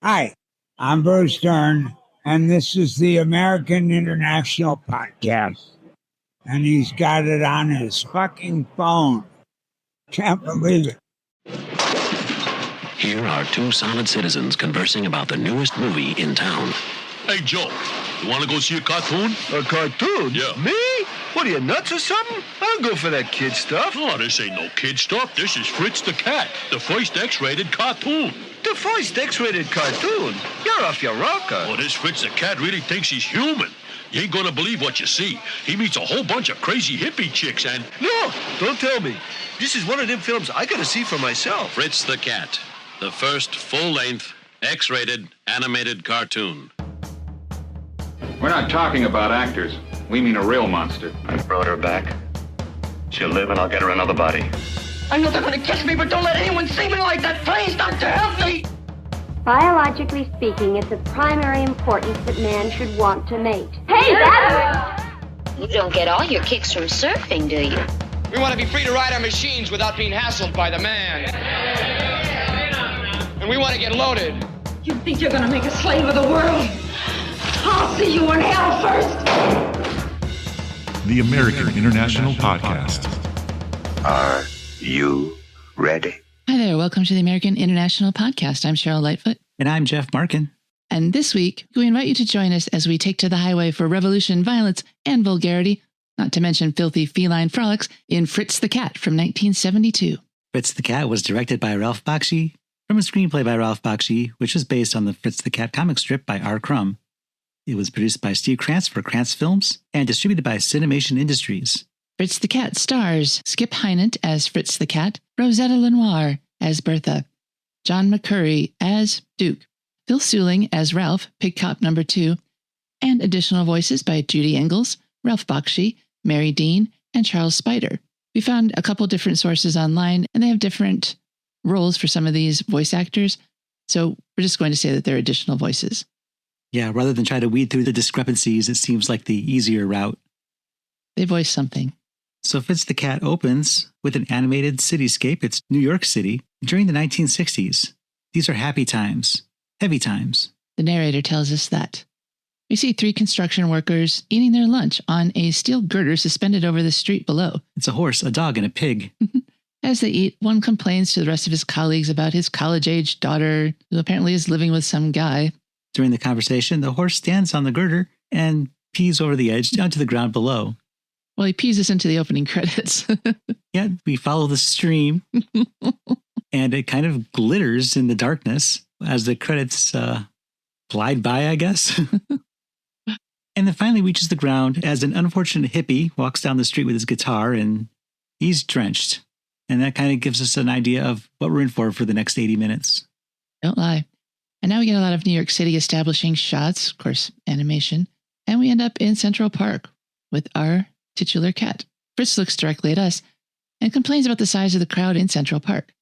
Hi, I'm Bruce Dern, and this is the American International Podcast. And he's got it on his fucking phone. Can't believe it. Here are two solid citizens conversing about the newest movie in town. Hey, Joe, you want to go see a cartoon? A cartoon? Yeah. Me? What are you, nuts or something? I don't go for that kid stuff. Oh, this ain't no kid stuff. This is Fritz the Cat, the first X-rated cartoon. The first X-rated cartoon? You're off your rocker. Oh, this Fritz the Cat really thinks he's human. You ain't gonna believe what you see. He meets a whole bunch of crazy hippie chicks and... No, don't tell me. This is one of them films I gotta see for myself. Fritz the Cat, the first full-length, X-rated animated cartoon. We're not talking about actors. We mean a real monster. I brought her back. She'll live and I'll get her another body. I know they're gonna catch me, but don't let anyone see me like that. Please, Doctor, help me! Biologically speaking, it's of primary importance that man should want to mate. Hey, that You don't get all your kicks from surfing, do you? We want to be free to ride our machines without being hassled by the man. And we want to get loaded. You think you're gonna make a slave of the world? I'll see you in hell first! The American International Podcast. Are you ready? Hi there, welcome to the American International Podcast. I'm Cheryl Lightfoot. And I'm Jeff Markin. And this week, we invite you to join us as we take to the highway for revolution, violence, and vulgarity, not to mention filthy feline frolics, in Fritz the Cat from 1972. Fritz the Cat was directed by Ralph Bakshi from a screenplay by Ralph Bakshi, which was based on the Fritz the Cat comic strip by R. Crumb. It was produced by Steve Krantz for Krantz Films and distributed by Cinemation Industries. Fritz the Cat stars Skip Hinnant as Fritz the Cat, Rosetta LeNoire as Bertha, John McCurry as Duke, Phil Seuling as Ralph, Pig Cop Number 2, and additional voices by Judy Engles, Ralph Bakshi, Mary Dean, and Charles Spider. We found a couple different sources online, and they have different roles for some of these voice actors, so we're just going to say that they're additional voices. Yeah, rather than try to weed through the discrepancies, it seems like the easier route. They voice something. So Fritz the Cat opens with an animated cityscape. It's New York City during the 1960s. These are happy times, heavy times. The narrator tells us that. We see 3 construction workers eating their lunch on a steel girder suspended over the street below. It's a horse, a dog, and a pig. As they eat, one complains to the rest of his colleagues about his college-age daughter, who apparently is living with some guy. During the conversation, the horse stands on the girder and pees over the edge down to the ground below. Well, he pees us into the opening credits. Yeah, we follow the stream, and it kind of glitters in the darkness as the credits glide by, I guess. And then finally reaches the ground as an unfortunate hippie walks down the street with his guitar, and he's drenched. And that kind of gives us an idea of what we're in for the next 80 minutes. Don't lie. And now we get a lot of New York City establishing shots, of course, animation, and we end up in Central Park with our titular cat. Fritz looks directly at us and complains about the size of the crowd in Central Park.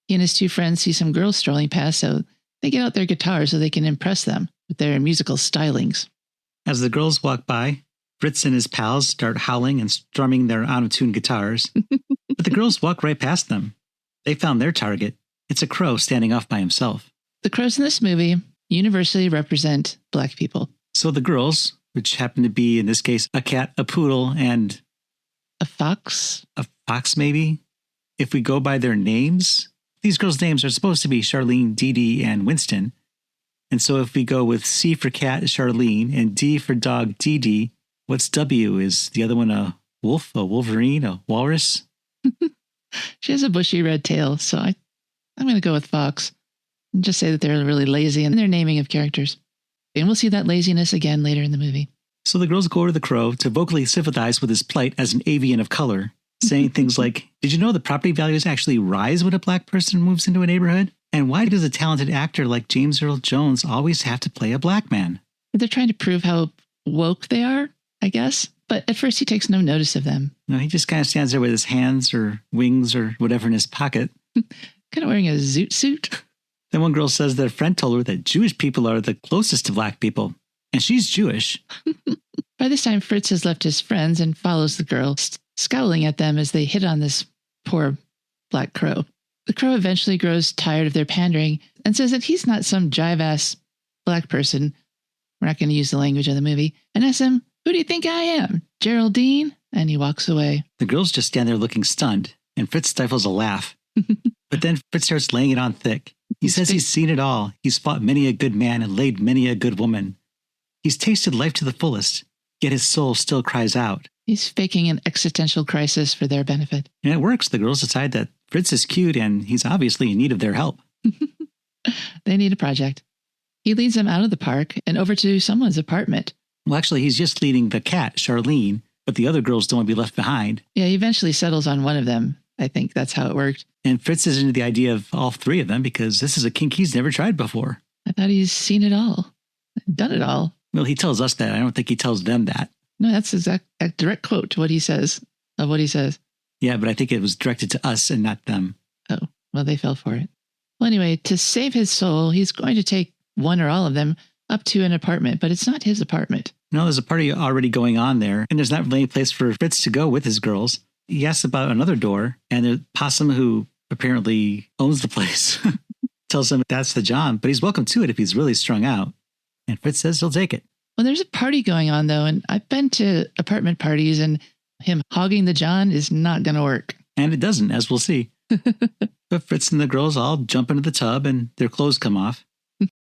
He and his 2 friends see some girls strolling past, so they get out their guitars so they can impress them with their musical stylings. As the girls walk by, Fritz and his pals start howling and strumming their out-of-tune guitars, but the girls walk right past them. They found their target. It's a crow standing off by himself. The crows in this movie universally represent Black people. So the girls, which happen to be, in this case, a cat, a poodle, and... a fox? A fox, maybe? If we go by their names, these girls' names are supposed to be Charlene, Dee Dee, and Winston. And so if we go with C for cat, Charlene, and D for dog, Dee Dee, what's W? Is the other one a wolf, a wolverine, a walrus? She has a bushy red tail, so I'm going to go with fox. And just say that they're really lazy in their naming of characters. And we'll see that laziness again later in the movie. So the girls go to the crow to vocally sympathize with his plight as an avian of color, saying things like, did you know the property values actually rise when a Black person moves into a neighborhood? And why does a talented actor like James Earl Jones always have to play a Black man? They're trying to prove how woke they are, I guess. But at first he takes no notice of them. No, he just kind of stands there with his hands or wings or whatever in his pocket. Kind of wearing a zoot suit. Then one girl says that a friend told her that Jewish people are the closest to Black people. And she's Jewish. By this time, Fritz has left his friends and follows the girl, scowling at them as they hit on this poor Black crow. The crow eventually grows tired of their pandering and says that he's not some jive-ass black person. We're not going to use the language of the movie. And asks him, "Who do you think I am? Geraldine?" And he walks away. The girls just stand there looking stunned, and Fritz stifles a laugh. But then Fritz starts laying it on thick. He says he's seen it all. He's fought many a good man and laid many a good woman. He's tasted life to the fullest, yet his soul still cries out. He's faking an existential crisis for their benefit. And it works. The girls decide that Fritz is cute and he's obviously in need of their help. They need a project. He leads them out of the park and over to someone's apartment. Well, actually, he's just leading the cat, Charlene, but the other girls don't want to be left behind. Yeah, he eventually settles on one of them. I think that's how it worked. And Fritz is into the idea of all three of them because this is a kink he's never tried before. I thought he's seen it all, done it all. Well, he tells us that. I don't think he tells them that. No, that's a direct quote to what he says, of what he says. Yeah, but I think it was directed to us and not them. Oh, well, they fell for it. Well, anyway, to save his soul, he's going to take one or all of them up to an apartment, but it's not his apartment. No, there's a party already going on there, and there's not really any place for Fritz to go with his girls. He asks about another door, and the possum, who apparently owns the place, tells him that's the John, but he's welcome to it if he's really strung out. And Fritz says he'll take it. Well, there's a party going on, though, and I've been to apartment parties, and him hogging the John is not going to work. And it doesn't, as we'll see. But Fritz and the girls all jump into the tub, and their clothes come off.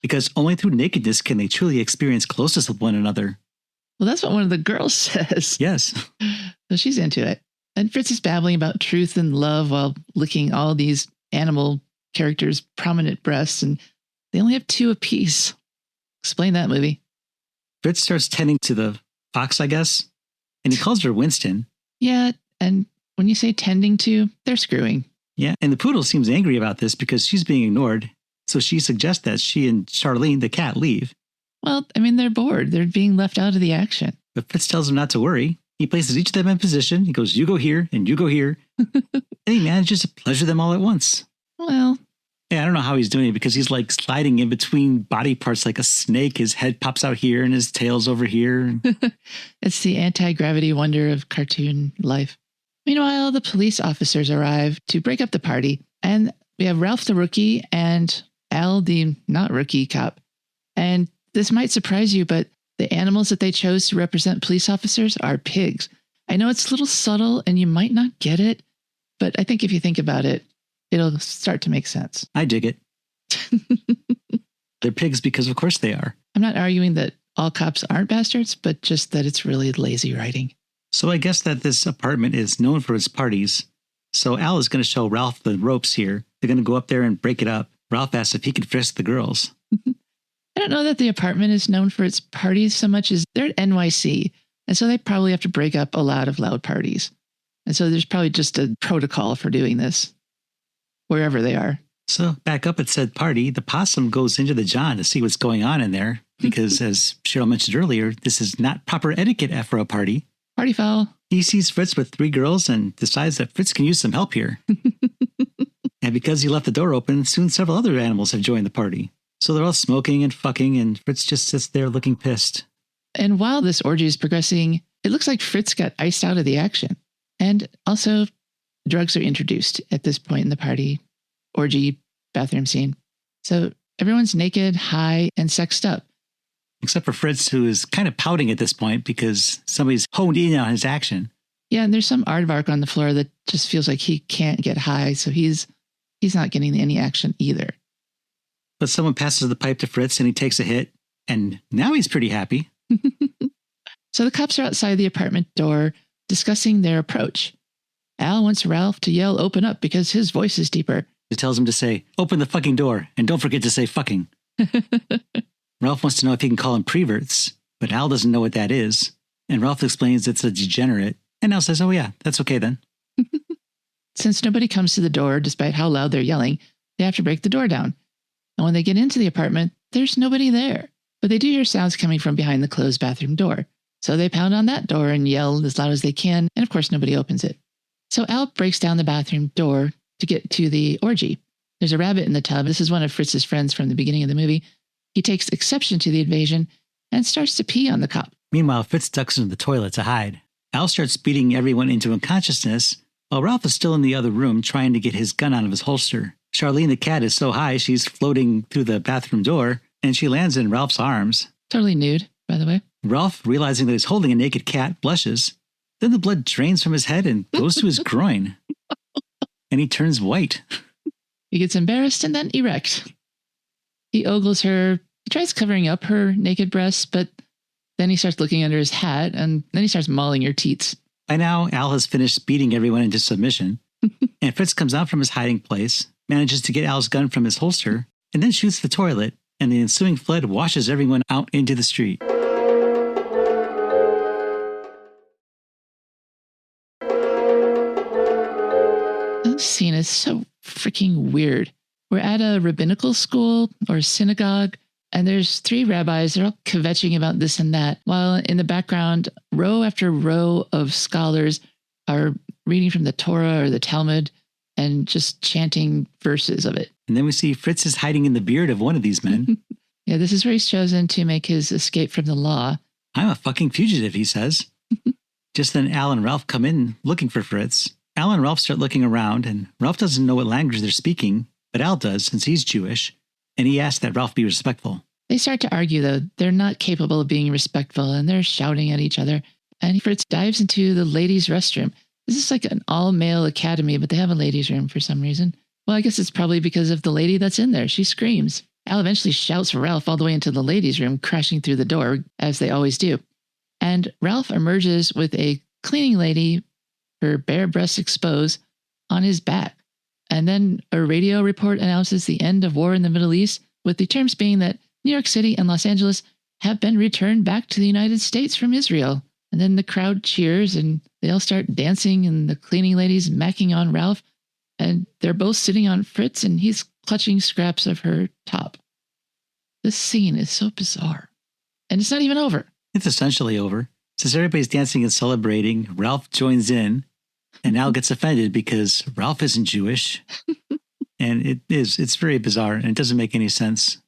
Because only through nakedness can they truly experience closeness with one another. Well, that's what one of the girls says. Yes. So she's into it. And Fritz is babbling about truth and love while licking all these animal characters' prominent breasts, and they only have 2 apiece. Explain that, movie. Fritz starts tending to the fox, I guess, and he calls her Winston. Yeah, and when you say tending to, they're screwing. Yeah, and the poodle seems angry about this because she's being ignored, so she suggests that she and Charlene, the cat, leave. Well, I mean, they're bored. They're being left out of the action. But Fritz tells them not to worry. He places each of them in position. He goes, "You go here, and you go here." And he manages to pleasure them all at once. Well, yeah, I don't know how he's doing it because he's like sliding in between body parts like a snake. His head pops out here and his tail's over here. It's the anti-gravity wonder of cartoon life. Meanwhile, the police officers arrive to break up the party, and we have Ralph the rookie and Al the not rookie cop. And this might surprise you, but the animals that they chose to represent police officers are pigs. I know it's a little subtle and you might not get it, but I think if you think about it, it'll start to make sense. I dig it. They're pigs because of course they are. I'm not arguing that all cops aren't bastards, but just that it's really lazy writing. So I guess that this apartment is known for its parties. So Al is going to show Ralph the ropes here. They're going to go up there and break it up. Ralph asks if he can frisk the girls. I don't know that the apartment is known for its parties so much as they're at NYC. And so they probably have to break up a lot of loud parties. And so there's probably just a protocol for doing this wherever they are. So back up at said party, the possum goes into the John to see what's going on in there. Because as Cheryl mentioned earlier, this is not proper etiquette for a party. Party foul. He sees Fritz with 3 girls and decides that Fritz can use some help here. And because he left the door open, soon several other animals have joined the party. So they're all smoking and fucking, and Fritz just sits there looking pissed. And while this orgy is progressing, it looks like Fritz got iced out of the action. And also, drugs are introduced at this point in the party orgy bathroom scene. So everyone's naked, high, and sexed up. Except for Fritz, who is kind of pouting at this point because somebody's honed in on his action. Yeah, and there's some aardvark on the floor that just feels like he can't get high, so he's not getting any action either. But someone passes the pipe to Fritz and he takes a hit, and now he's pretty happy. So the cops are outside the apartment door discussing their approach. Al wants Ralph to yell "open up" because his voice is deeper. He tells him to say, "Open the fucking door, and don't forget to say fucking." Ralph wants to know if he can call him preverts, but Al doesn't know what that is. And Ralph explains it's a degenerate. And Al says, "Oh yeah, that's okay then." Since nobody comes to the door, despite how loud they're yelling, they have to break the door down. And when they get into the apartment, there's nobody there. But they do hear sounds coming from behind the closed bathroom door. So they pound on that door and yell as loud as they can, and of course nobody opens it. So Al breaks down the bathroom door to get to the orgy. There's a rabbit in the tub. This is one of Fritz's friends from the beginning of the movie. He takes exception to the invasion and starts to pee on the cop. Meanwhile, Fritz ducks into the toilet to hide. Al starts beating everyone into unconsciousness, while Ralph is still in the other room trying to get his gun out of his holster. Charlene the cat is so high she's floating through the bathroom door, and she lands in Ralph's arms. Totally nude, by the way. Ralph, realizing that he's holding a naked cat, blushes. Then the blood drains from his head and goes to his groin. And he turns white. He gets embarrassed and then erect. He ogles her. He tries covering up her naked breasts, but then he starts looking under his hat, and then he starts mauling her teats. By now, Al has finished beating everyone into submission. And Fritz comes out from his hiding place, manages to get Al's gun from his holster, and then shoots the toilet, and the ensuing flood washes everyone out into the street. This scene is so freaking weird. We're at a rabbinical school or synagogue, and there's 3 rabbis. They're all kvetching about this and that, while in the background, row after row of scholars are reading from the Torah or the Talmud and just chanting verses of it. And then we see Fritz is hiding in the beard of one of these men. Yeah, this is where he's chosen to make his escape from the law. I'm a fucking fugitive, he says. Just then Al and Ralph come in looking for Fritz. Al and Ralph start looking around, and Ralph doesn't know what language they're speaking, but Al does since he's Jewish, and he asks that Ralph be respectful. They start to argue, though. They're not capable of being respectful, and they're shouting at each other. And Fritz dives into the ladies' restroom. This is like an all-male academy, but they have a ladies' room for some reason. Well, I guess it's probably because of the lady that's in there. She screams. Al eventually shouts for Ralph all the way into the ladies' room, crashing through the door, as they always do. And Ralph emerges with a cleaning lady, her bare breasts exposed, on his back. And then a radio report announces the end of war in the Middle East, with the terms being that New York City and Los Angeles have been returned back to the United States from Israel. And then the crowd cheers, and they all start dancing, and the cleaning lady's macking on Ralph. And they're both sitting on Fritz, and he's clutching scraps of her top. This scene is so bizarre. And it's not even over. It's essentially over. Since everybody's dancing and celebrating, Ralph joins in, and Al gets offended because Ralph isn't Jewish. And it's very bizarre, and it doesn't make any sense.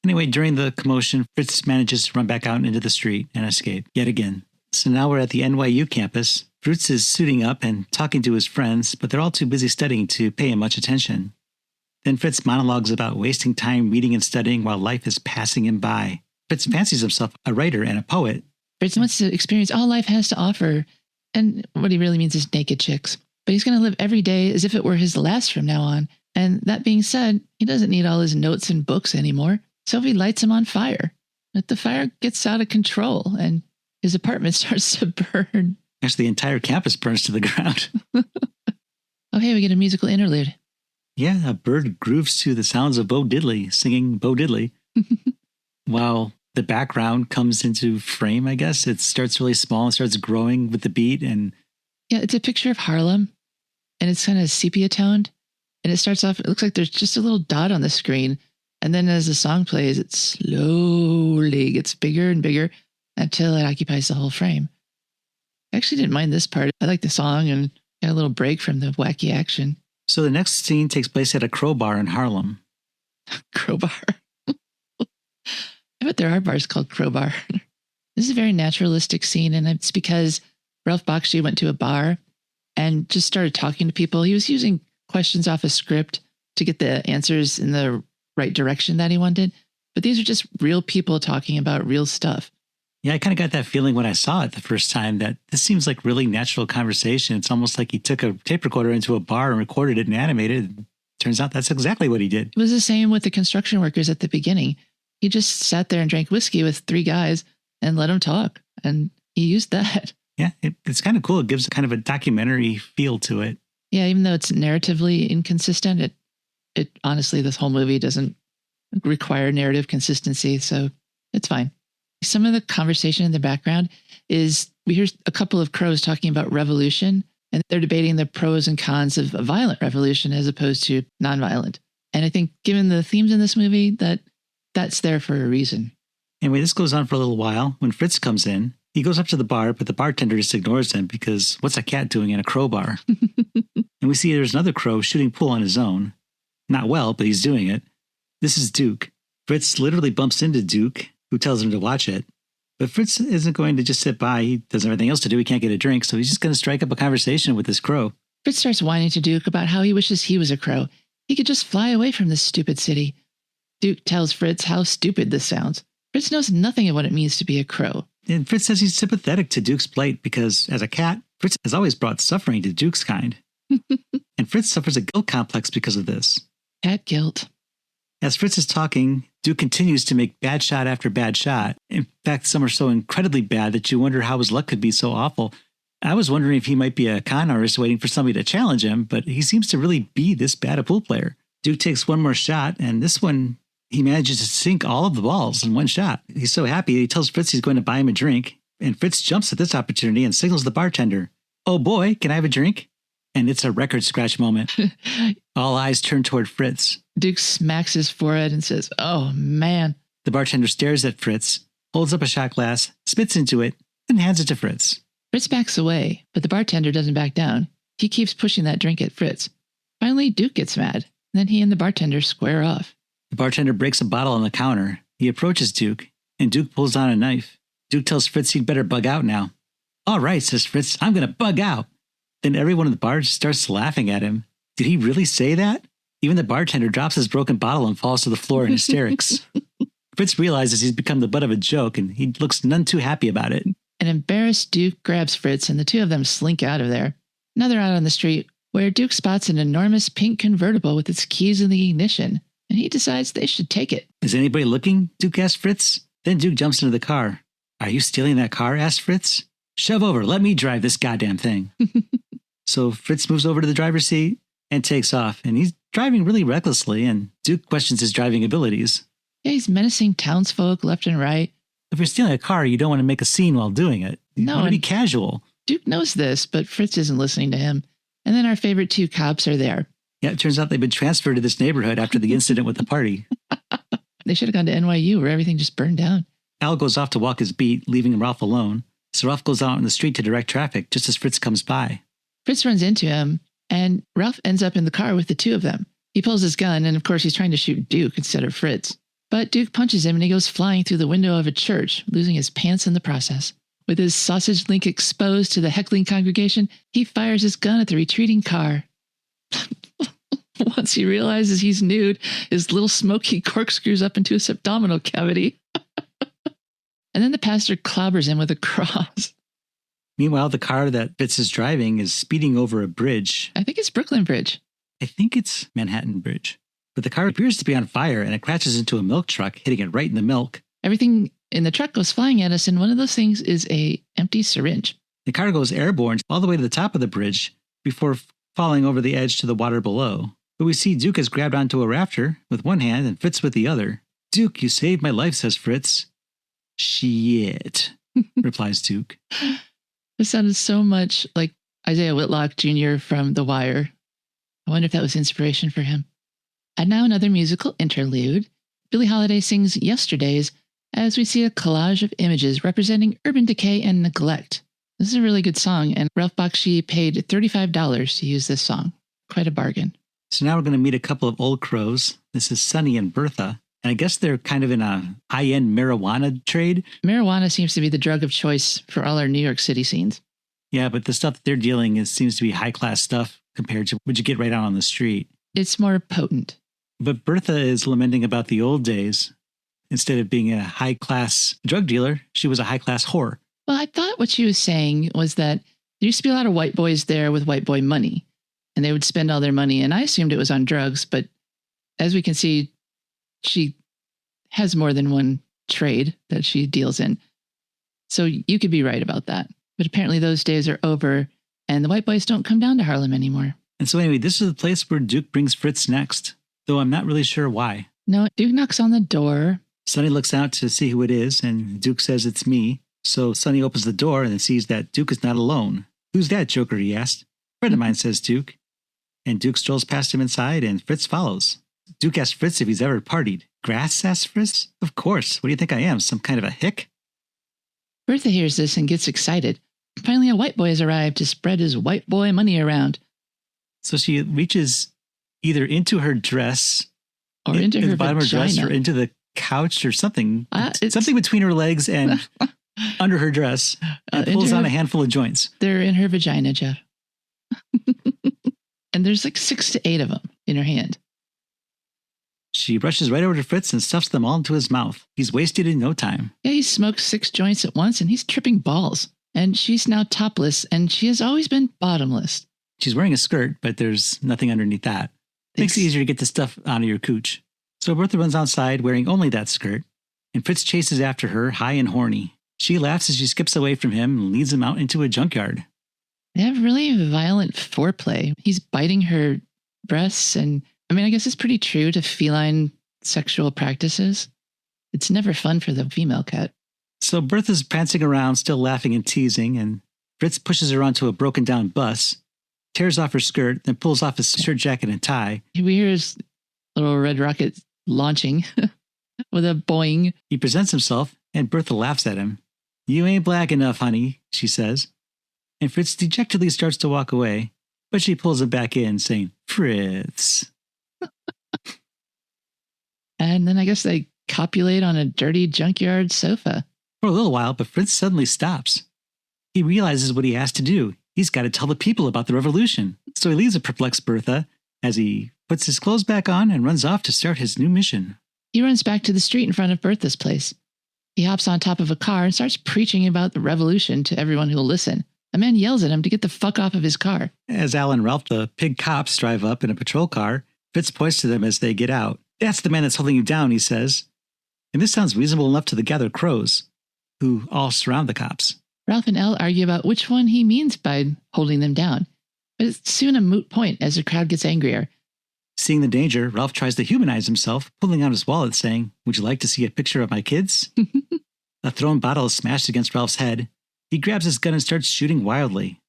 Anyway, during the commotion, Fritz manages to run back out into the street and escape yet again. So now we're at the NYU campus. Fritz is suiting up and talking to his friends, but they're all too busy studying to pay him much attention. Then Fritz monologues about wasting time reading and studying while life is passing him by. Fritz fancies himself a writer and a poet. Fritz wants to experience all life has to offer, and what he really means is naked chicks. But he's going to live every day as if it were his last from now on. And that being said, he doesn't need all his notes and books anymore. So he lights them on fire. But the fire gets out of control, and his apartment starts to burn. Actually, the entire campus burns to the ground. Oh, hey, we get a musical interlude. Yeah, a bird grooves to the sounds of Bo Diddley singing Bo Diddley. While the background comes into frame, I guess. It starts really small and starts growing with the beat. And yeah, it's a picture of Harlem, and it's kind of sepia toned. And it starts off, it looks like there's just a little dot on the screen. And then as the song plays, it slowly gets bigger and bigger until it occupies the whole frame. I actually didn't mind this part. I like the song and got a little break from the wacky action. So the next scene takes place at a crowbar in Harlem. Crowbar. I bet there are bars called Crowbar. This is a very naturalistic scene, and it's because Ralph Bakshi went to a bar and just started talking to people. He was using questions off a script to get the answers in the right direction that he wanted. But these are just real people talking about real stuff. Yeah, I kind of got that feeling when I saw it the first time that this seems like really natural conversation. It's almost like he took a tape recorder into a bar and recorded it and animated it. Turns out that's exactly what he did. It was the same with the construction workers at the beginning. He just sat there and drank whiskey with 3 guys and let them talk. And he used that. Yeah, it's kind of cool. It gives kind of a documentary feel to it. Yeah, even though it's narratively inconsistent, it honestly, this whole movie doesn't require narrative consistency, so it's fine. Some of the conversation in the background is, we hear a couple of crows talking about revolution, and they're debating the pros and cons of a violent revolution as opposed to nonviolent. And I think given the themes in this movie, that's there for a reason. Anyway, this goes on for a little while. When Fritz comes in, he goes up to the bar, but the bartender just ignores him because what's a cat doing in a crow bar? And we see there's another crow shooting pool on his own. Not well, but he's doing it. This is Duke. Fritz literally bumps into Duke, who tells him to watch it. But Fritz isn't going to just sit by. He doesn't have anything else to do. He can't get a drink, so he's just going to strike up a conversation with this crow. Fritz starts whining to Duke about how he wishes he was a crow. He could just fly away from this stupid city. Duke tells Fritz how stupid this sounds. Fritz knows nothing of what it means to be a crow. And Fritz says he's sympathetic to Duke's plight because, as a cat, Fritz has always brought suffering to Duke's kind. And Fritz suffers a guilt complex because of this. Cat guilt. As Fritz is talking, Duke continues to make bad shot after bad shot. In fact, some are so incredibly bad that you wonder how his luck could be so awful. I was wondering if he might be a con artist waiting for somebody to challenge him, but he seems to really be this bad a pool player. Duke takes one more shot, and this one, he manages to sink all of the balls in one shot. He's so happy, he tells Fritz he's going to buy him a drink, and Fritz jumps at this opportunity and signals the bartender, "Oh boy, can I have a drink?" And it's a record scratch moment. All eyes turn toward Fritz. Duke smacks his forehead and says, "Oh, man." The bartender stares at Fritz, holds up a shot glass, spits into it, and hands it to Fritz. Fritz backs away, but the bartender doesn't back down. He keeps pushing that drink at Fritz. Finally, Duke gets mad. And then he and the bartender square off. The bartender breaks a bottle on the counter. He approaches Duke, and Duke pulls out a knife. Duke tells Fritz he'd better bug out now. "All right," says Fritz, "I'm going to bug out." Then everyone in the bar starts laughing at him. Did he really say that? Even the bartender drops his broken bottle and falls to the floor in hysterics. Fritz realizes he's become the butt of a joke, and he looks none too happy about it. An embarrassed Duke grabs Fritz, and the two of them slink out of there. Now they're out on the street, where Duke spots an enormous pink convertible with its keys in the ignition, and he decides they should take it. "Is anybody looking?" Duke asks Fritz. Then Duke jumps into the car. "Are you stealing that car?" asks Fritz. "Shove over, let me drive this goddamn thing." So Fritz moves over to the driver's seat and takes off, and he's driving really recklessly, and Duke questions his driving abilities. Yeah, he's menacing townsfolk left and right. If you're stealing a car, you don't want to make a scene while doing it. You want to be casual. Duke knows this, but Fritz isn't listening to him. And then our favorite two cops are there. Yeah, it turns out they've been transferred to this neighborhood after the incident with the party. They should have gone to NYU where everything just burned down. Al goes off to walk his beat, leaving Ralph alone. So Ralph goes out in the street to direct traffic just as Fritz comes by. Fritz runs into him, and Ralph ends up in the car with the two of them. He pulls his gun, and of course he's trying to shoot Duke instead of Fritz. But Duke punches him, and he goes flying through the window of a church, losing his pants in the process. With his sausage link exposed to the heckling congregation, he fires his gun at the retreating car. Once he realizes he's nude, his little smoky corkscrews up into his abdominal cavity. And then the pastor clobbers him with a cross. Meanwhile, the car that Fritz is driving is speeding over a bridge. I think it's Brooklyn Bridge. I think it's Manhattan Bridge. But the car appears to be on fire, and it crashes into a milk truck, hitting it right in the milk. Everything in the truck goes flying at us, and one of those things is a empty syringe. The car goes airborne all the way to the top of the bridge before falling over the edge to the water below. But we see Duke has grabbed onto a rafter with one hand and Fritz with the other. "Duke, you saved my life," says Fritz. "Shit," replies Duke. This sounded so much like Isaiah Whitlock Jr. from The Wire. I wonder if that was inspiration for him. And now another musical interlude. Billie Holiday sings Yesterdays as we see a collage of images representing urban decay and neglect. This is a really good song, and Ralph Bakshi paid $35 to use this song. Quite a bargain. So now we're going to meet a couple of old crows. This is Sonny and Bertha. And I guess they're kind of in a high-end marijuana trade. Marijuana seems to be the drug of choice for all our New York City scenes. Yeah, but the stuff that they're dealing in seems to be high-class stuff compared to what you get right out on the street. It's more potent. But Bertha is lamenting about the old days. Instead of being a high-class drug dealer, she was a high-class whore. Well, I thought what she was saying was that there used to be a lot of white boys there with white boy money, and they would spend all their money, and I assumed it was on drugs, but as we can see, she has more than one trade that she deals in. So you could be right about that. But apparently those days are over, and the white boys don't come down to Harlem anymore. And so anyway, this is the place where Duke brings Fritz next, though I'm not really sure why. No, Duke knocks on the door. Sonny looks out to see who it is, and Duke says it's me. So Sonny opens the door and sees that Duke is not alone. "Who's that, Joker?" he asked. "Friend of mine," says Duke. And Duke strolls past him inside, and Fritz follows. Duke asks Fritz if he's ever partied. "Grass?" asks Fritz. "Of course. What do you think I am, some kind of a hick?" Bertha hears this and gets excited. Finally, a white boy has arrived to spread his white boy money around. So she reaches either into her dress, or into her the bottom vagina. of her dress, or into the couch or something. Something between her legs and under her dress, and pulls on a handful of joints. They're in her vagina, Jeff. And there's like 6 to 8 of them in her hand. She rushes right over to Fritz and stuffs them all into his mouth. He's wasted in no time. Yeah, he smokes 6 joints at once and he's tripping balls. And she's now topless and she has always been bottomless. She's wearing a skirt, but there's nothing underneath that. Makes it easier to get the stuff out of your cooch. So Bertha runs outside wearing only that skirt, and Fritz chases after her, high and horny. She laughs as she skips away from him and leads him out into a junkyard. They have really violent foreplay. He's biting her breasts, and I guess it's pretty true to feline sexual practices. It's never fun for the female cat. So Bertha's prancing around, still laughing and teasing, and Fritz pushes her onto a broken down bus, tears off her skirt, then pulls off his shirt, jacket, and tie. We hear his little red rocket launching with a boing. He presents himself, and Bertha laughs at him. "You ain't black enough, honey," she says. And Fritz dejectedly starts to walk away, but she pulls him back in, saying, "Fritz." And then I guess they copulate on a dirty junkyard sofa. For a little while, but Fritz suddenly stops. He realizes what he has to do. He's got to tell the people about the revolution. So he leaves a perplexed Bertha as he puts his clothes back on and runs off to start his new mission. He runs back to the street in front of Bertha's place. He hops on top of a car and starts preaching about the revolution to everyone who'll listen. A man yells at him to get the fuck off of his car. As Al and Ralph, the pig cops, drive up in a patrol car, Fritz points to them as they get out. "That's the man that's holding you down," he says. And this sounds reasonable enough to the gathered crows, who all surround the cops. Ralph and Elle argue about which one he means by holding them down. But it's soon a moot point as the crowd gets angrier. Seeing the danger, Ralph tries to humanize himself, pulling out his wallet saying, "Would you like to see a picture of my kids?" A thrown bottle is smashed against Ralph's head. He grabs his gun and starts shooting wildly.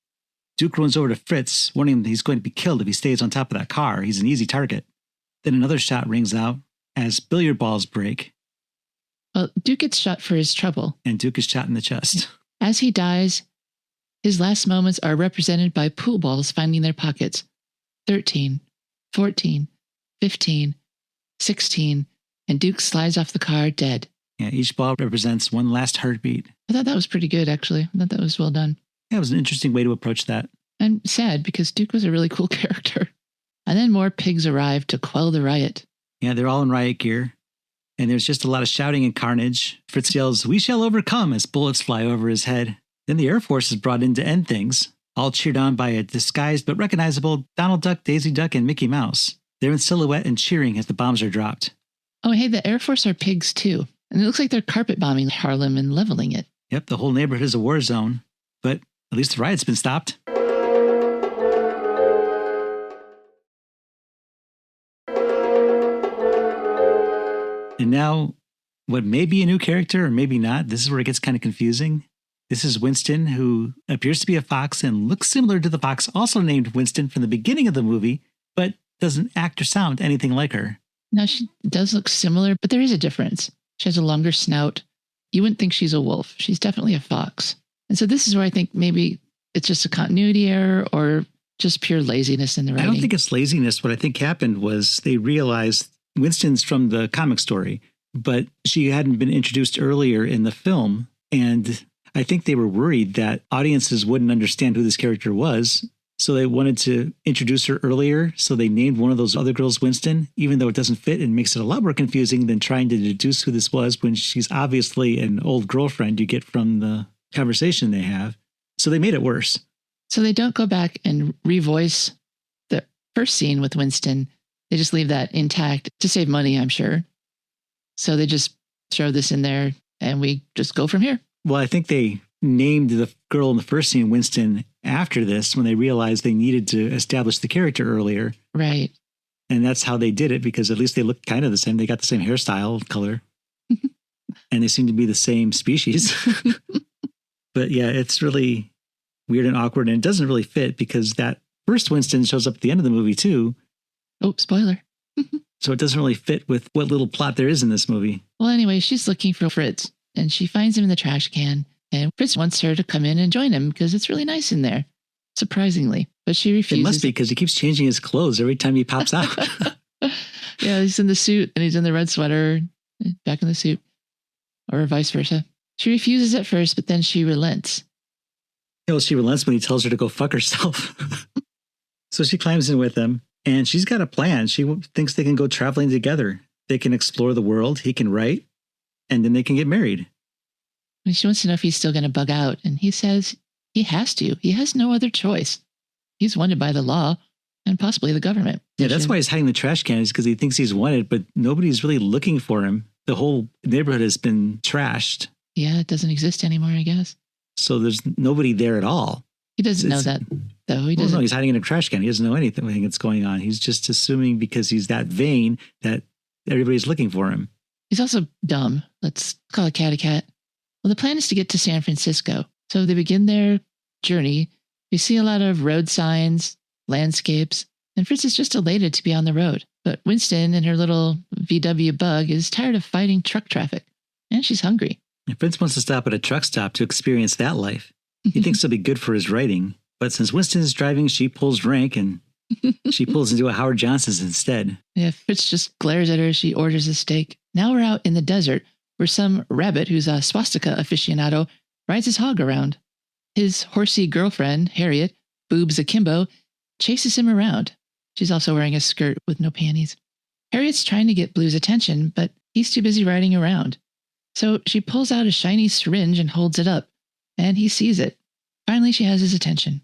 Duke runs over to Fritz, warning him that he's going to be killed if he stays on top of that car. He's an easy target. Then another shot rings out as billiard balls break. Well, Duke gets shot for his trouble. And Duke is shot in the chest. As he dies, his last moments are represented by pool balls finding their pockets. 13, 14, 15, 16, and Duke slides off the car dead. Yeah, each ball represents one last heartbeat. I thought that was pretty good, actually. I thought that was well done. Yeah, it was an interesting way to approach that. I'm sad because Duke was a really cool character. And then more pigs arrive to quell the riot. Yeah, they're all in riot gear. And there's just a lot of shouting and carnage. Fritz yells, "We shall overcome," as bullets fly over his head. Then the Air Force is brought in to end things, all cheered on by a disguised but recognizable Donald Duck, Daisy Duck, and Mickey Mouse. They're in silhouette and cheering as the bombs are dropped. Oh, hey, the Air Force are pigs too. And it looks like they're carpet bombing Harlem and leveling it. Yep, the whole neighborhood is a war zone. But at least the riot's been stopped. And now, what may be a new character or maybe not, this is where it gets kind of confusing. This is Winston, who appears to be a fox and looks similar to the fox also named Winston from the beginning of the movie, but doesn't act or sound anything like her. Now, she does look similar, but there is a difference. She has a longer snout. You wouldn't think she's a wolf. She's definitely a fox. And so this is where I think maybe it's just a continuity error or just pure laziness in the writing. I don't think it's laziness. What I think happened was they realized Winston's from the comic story, but she hadn't been introduced earlier in the film. And I think they were worried that audiences wouldn't understand who this character was. So they wanted to introduce her earlier. So they named one of those other girls Winston, even though it doesn't fit and makes it a lot more confusing than trying to deduce who this was when she's obviously an old girlfriend you get from the conversation they have. So they made it worse. So they don't go back and revoice the first scene with Winston. They just leave that intact to save money, I'm sure. So they just throw this in there and we just go from here. Well, I think they named the girl in the first scene Winston after this when they realized they needed to establish the character earlier. Right. And that's how they did it, because at least they looked kind of the same. They got the same hairstyle, color, and they seem to be the same species. But yeah, it's really weird and awkward, and it doesn't really fit because that first Winston shows up at the end of the movie too. Oh, spoiler. So it doesn't really fit with what little plot there is in this movie. Well, anyway, she's looking for Fritz and she finds him in the trash can. And Fritz wants her to come in and join him because it's really nice in there, surprisingly. But she refuses. It must be because he keeps changing his clothes every time he pops out. Yeah, he's in the suit and he's in the red sweater, back in the suit, or vice versa. She refuses at first, but then she relents. Well, she relents when he tells her to go fuck herself. So she climbs in with him, and she's got a plan. She thinks they can go traveling together. They can explore the world. He can write. And then they can get married. And she wants to know if he's still going to bug out. And he says he has to. He has no other choice. He's wanted by the law and possibly the government. Yeah, that's why he's hiding the trash cans, because he thinks he's wanted, but nobody's really looking for him. The whole neighborhood has been trashed. Yeah, it doesn't exist anymore, I guess. So there's nobody there at all. He doesn't know that, though. He doesn't. No, he's hiding in a trash can. He doesn't know anything that's going on. He's just assuming because he's that vain that everybody's looking for him. He's also dumb. Let's call a cat a cat. Well, the plan is to get to San Francisco. So they begin their journey. We see a lot of road signs, landscapes, and Fritz is just elated to be on the road. But Winston and her little VW bug is tired of fighting truck traffic, and she's hungry. And Fritz wants to stop at a truck stop to experience that life. He thinks it'll be good for his writing. But since Winston is driving, she pulls rank and she pulls into a Howard Johnson's instead. Yeah, Fritz just glares at her as she orders a steak. Now we're out in the desert where some rabbit who's a swastika aficionado rides his hog around. His horsey girlfriend, Harriet, boobs akimbo, chases him around. She's also wearing a skirt with no panties. Harriet's trying to get Blue's attention, but he's too busy riding around. So she pulls out a shiny syringe and holds it up, and he sees it. Finally, she has his attention.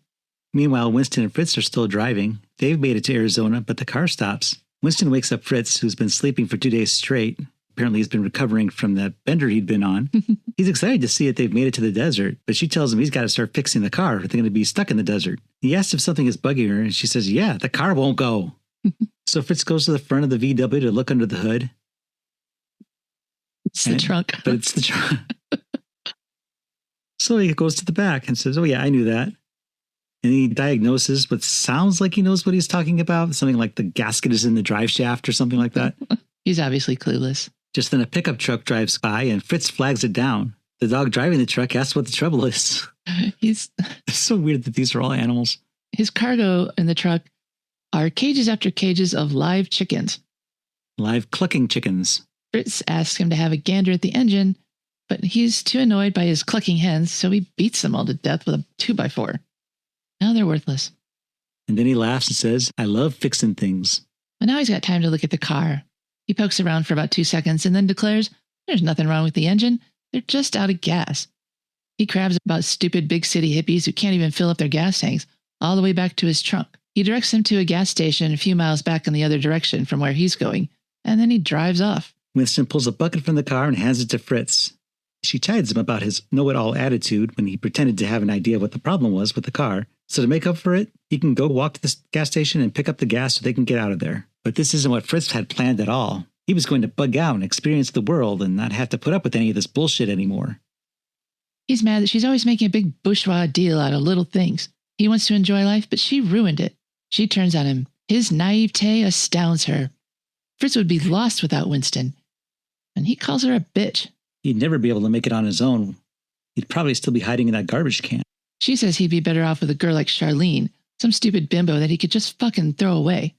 Meanwhile, Winston and Fritz are still driving. They've made it to Arizona, but the car stops. Winston wakes up Fritz, who's been sleeping for 2 days straight. Apparently, he's been recovering from that bender he'd been on. He's excited to see that they've made it to the desert, but she tells him he's got to start fixing the car, or they're going to be stuck in the desert. He asks if something is bugging her, and she says, yeah, the car won't go. So Fritz goes to the front of the VW to look under the hood. It's the trunk. But it's the trunk. So he goes to the back and says, oh yeah, I knew that. And he diagnoses what sounds like he knows what he's talking about. Something like the gasket is in the drive shaft or something like that. He's obviously clueless. Just then a pickup truck drives by and Fritz flags it down. The dog driving the truck asks what the trouble is. It's so weird that these are all animals. His cargo in the truck are cages after cages of live chickens. Live clucking chickens. Fritz asks him to have a gander at the engine, but he's too annoyed by his clucking hens, so he beats them all to death with a 2x4. Now they're worthless. And then he laughs and says, I love fixing things. But now he's got time to look at the car. He pokes around for about 2 seconds and then declares, there's nothing wrong with the engine. They're just out of gas. He crabs about stupid big city hippies who can't even fill up their gas tanks all the way back to his trunk. He directs them to a gas station a few miles back in the other direction from where he's going, and then he drives off. Winston pulls a bucket from the car and hands it to Fritz. She chides him about his know-it-all attitude when he pretended to have an idea what the problem was with the car. So to make up for it, he can go walk to the gas station and pick up the gas so they can get out of there. But this isn't what Fritz had planned at all. He was going to bug out and experience the world and not have to put up with any of this bullshit anymore. He's mad that she's always making a big bourgeois deal out of little things. He wants to enjoy life, but she ruined it. She turns on him. His naivete astounds her. Fritz would be lost without Winston. And he calls her a bitch. He'd never be able to make it on his own. He'd probably still be hiding in that garbage can. She says he'd be better off with a girl like Charlene, some stupid bimbo that he could just fucking throw away.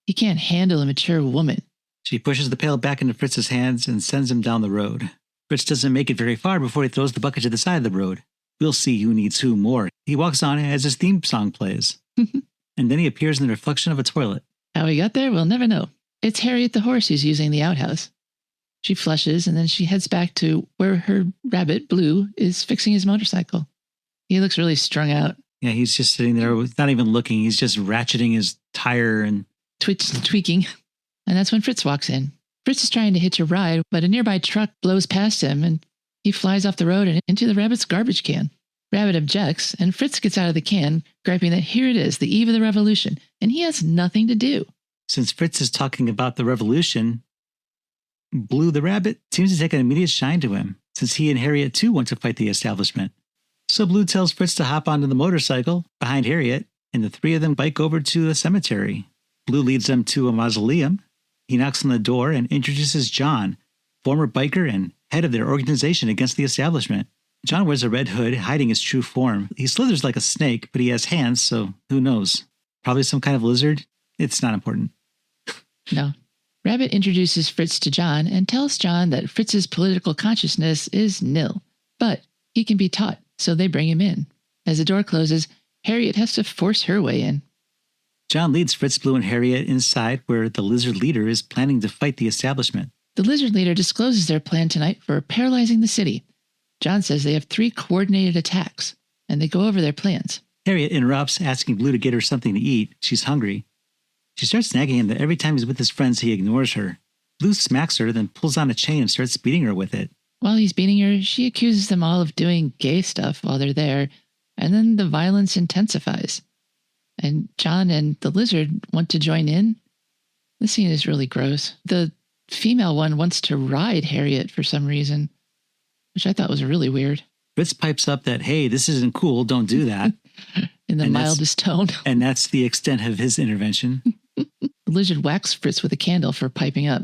He can't handle a mature woman. She pushes the pail back into Fritz's hands and sends him down the road. Fritz doesn't make it very far before he throws the bucket to the side of the road. We'll see who needs who more. He walks on as his theme song plays. And then he appears in the reflection of a toilet. How he got there, we'll never know. It's Harriet the horse who's using the outhouse. She flushes and then she heads back to where her rabbit, Blue, is fixing his motorcycle. He looks really strung out. Yeah, he's just sitting there, not even looking. He's just ratcheting his tire and tweaking. And that's when Fritz walks in. Fritz is trying to hitch a ride, but a nearby truck blows past him and he flies off the road and into the rabbit's garbage can. Rabbit objects, and Fritz gets out of the can, griping that here it is, the eve of the revolution, and he has nothing to do. Since Fritz is talking about the revolution, Blue the rabbit seems to take an immediate shine to him, since he and Harriet too want to fight the establishment. So Blue tells Fritz to hop onto the motorcycle behind Harriet, and the three of them bike over to the cemetery. Blue leads them to a mausoleum. He knocks on the door and introduces John, former biker and head of their organization against the establishment. John wears a red hood, hiding his true form. He slithers like a snake, but he has hands, so who knows? Probably some kind of lizard. It's not important. No. Rabbit introduces Fritz to John and tells John that Fritz's political consciousness is nil, but he can be taught, so they bring him in. As the door closes, Harriet has to force her way in. John leads Fritz, Blue, and Harriet inside where the lizard leader is planning to fight the establishment. The lizard leader discloses their plan tonight for paralyzing the city. John says they have 3 coordinated attacks, and they go over their plans. Harriet interrupts, asking Blue to get her something to eat. She's hungry. She starts nagging him that every time he's with his friends, he ignores her. Blue smacks her, then pulls on a chain and starts beating her with it. While he's beating her, she accuses them all of doing gay stuff while they're there, and then the violence intensifies. And John and the lizard want to join in. The scene is really gross. The female one wants to ride Harriet for some reason, which I thought was really weird. Fritz pipes up that, hey, this isn't cool, don't do that. In the mildest tone. And that's the extent of his intervention. The lizard whacks Fritz with a candle for piping up.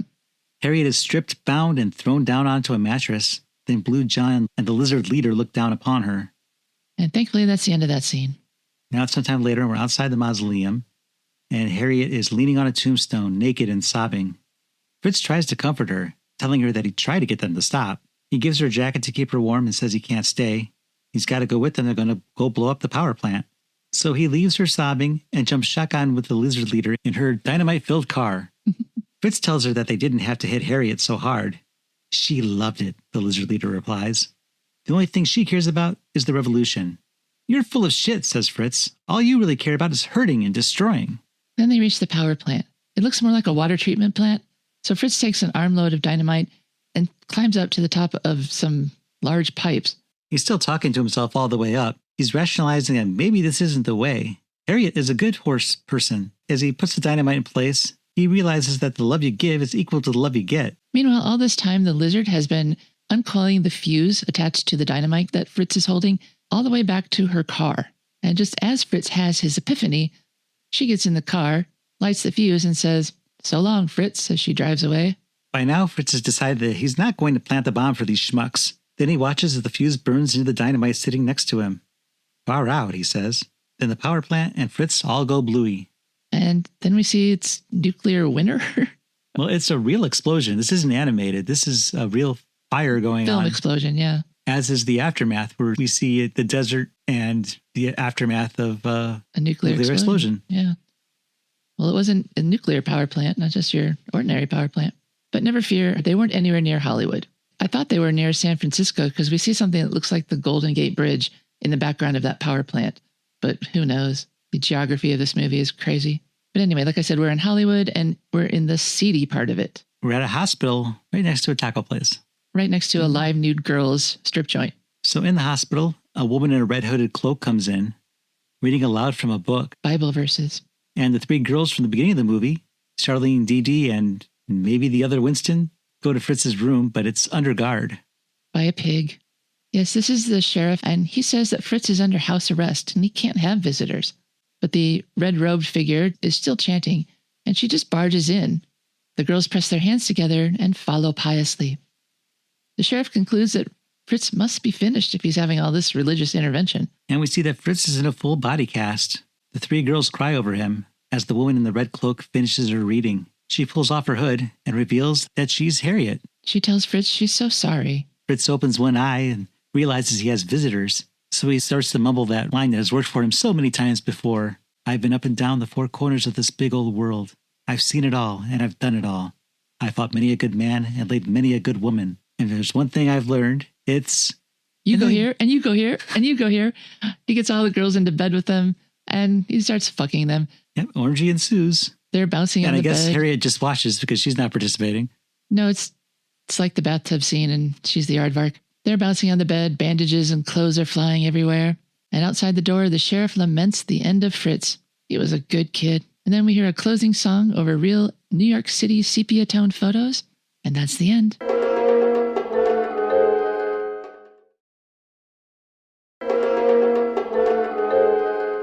Harriet is stripped, bound, and thrown down onto a mattress. Then Blue, John, and the lizard leader look down upon her. And thankfully, that's the end of that scene. Now it's sometime later, and we're outside the mausoleum, and Harriet is leaning on a tombstone, naked and sobbing. Fritz tries to comfort her, telling her that he tried to get them to stop. He gives her a jacket to keep her warm and says he can't stay. He's got to go with them. They're going to go blow up the power plant. So he leaves her sobbing and jumps shotgun with the lizard leader in her dynamite-filled car. Fritz tells her that they didn't have to hit Harriet so hard. She loved it, the lizard leader replies. The only thing she cares about is the revolution. You're full of shit, says Fritz. All you really care about is hurting and destroying. Then they reach the power plant. It looks more like a water treatment plant. So Fritz takes an armload of dynamite and climbs up to the top of some large pipes. He's still talking to himself all the way up. He's rationalizing that maybe this isn't the way. Harriet is a good horse person. As he puts the dynamite in place, he realizes that the love you give is equal to the love you get. Meanwhile, all this time, the lizard has been uncoiling the fuse attached to the dynamite that Fritz is holding all the way back to her car. And just as Fritz has his epiphany, she gets in the car, lights the fuse, and says, "So long, Fritz," as she drives away. By now, Fritz has decided that he's not going to plant the bomb for these schmucks. Then he watches as the fuse burns into the dynamite sitting next to him. Far out, he says. Then the power plant and Fritz all go bluey. And then we see it's nuclear winter. Well, it's a real explosion. This isn't animated. This is a real fire going on. Film explosion, yeah. As is the aftermath, where we see the desert and the aftermath of a nuclear explosion. Yeah. Well, it wasn't a nuclear power plant, not just your ordinary power plant. But never fear, they weren't anywhere near Hollywood. I thought they were near San Francisco because we see something that looks like the Golden Gate Bridge in the background of that power plant. But who knows? The geography of this movie is crazy. But anyway, like I said, we're in Hollywood and we're in the seedy part of it. We're at a hospital right next to a taco place. Right next to a live nude girls strip joint. So in the hospital, a woman in a red hooded cloak comes in, reading aloud from a book. Bible verses. And the 3 girls from the beginning of the movie, Charlene, Dee Dee, and maybe the other Winston, go to Fritz's room, but it's under guard. By a pig. Yes, this is the sheriff, and he says that Fritz is under house arrest and he can't have visitors. But the red-robed figure is still chanting, and she just barges in. The girls press their hands together and follow piously. The sheriff concludes that Fritz must be finished if he's having all this religious intervention. And we see that Fritz is in a full body cast. The 3 girls cry over him as the woman in the red cloak finishes her reading. She pulls off her hood and reveals that she's Harriet. She tells Fritz she's so sorry. Fritz opens one eye and realizes he has visitors. So he starts to mumble that line that has worked for him so many times before. I've been up and down the 4 corners of this big old world. I've seen it all, and I've done it all. I fought many a good man and laid many a good woman. And there's one thing I've learned, it's... You go here, and you go here, and you go here. He gets all the girls into bed with them, and he starts fucking them. Yep, orgy ensues. They're bouncing on the bed. And I guess Harriet just watches because she's not participating. No, it's like the bathtub scene, and she's the aardvark. They're bouncing on the bed, bandages and clothes are flying everywhere. And outside the door, the sheriff laments the end of Fritz. He was a good kid. And then we hear a closing song over real New York City sepia-toned photos. And that's the end.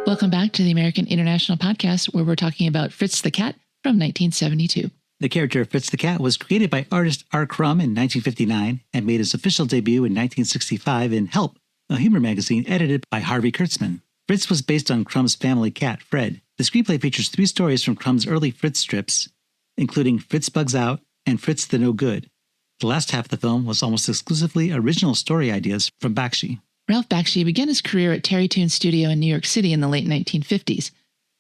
Welcome back to the American International Podcast, where we're talking about Fritz the Cat from 1972. The character of Fritz the Cat was created by artist R. Crumb in 1959 and made his official debut in 1965 in Help, a humor magazine edited by Harvey Kurtzman. Fritz was based on Crumb's family cat, Fred. The screenplay features 3 stories from Crumb's early Fritz strips, including Fritz Bugs Out and Fritz the No Good. The last half of the film was almost exclusively original story ideas from Bakshi. Ralph Bakshi began his career at Terrytoon Studio in New York City in the late 1950s.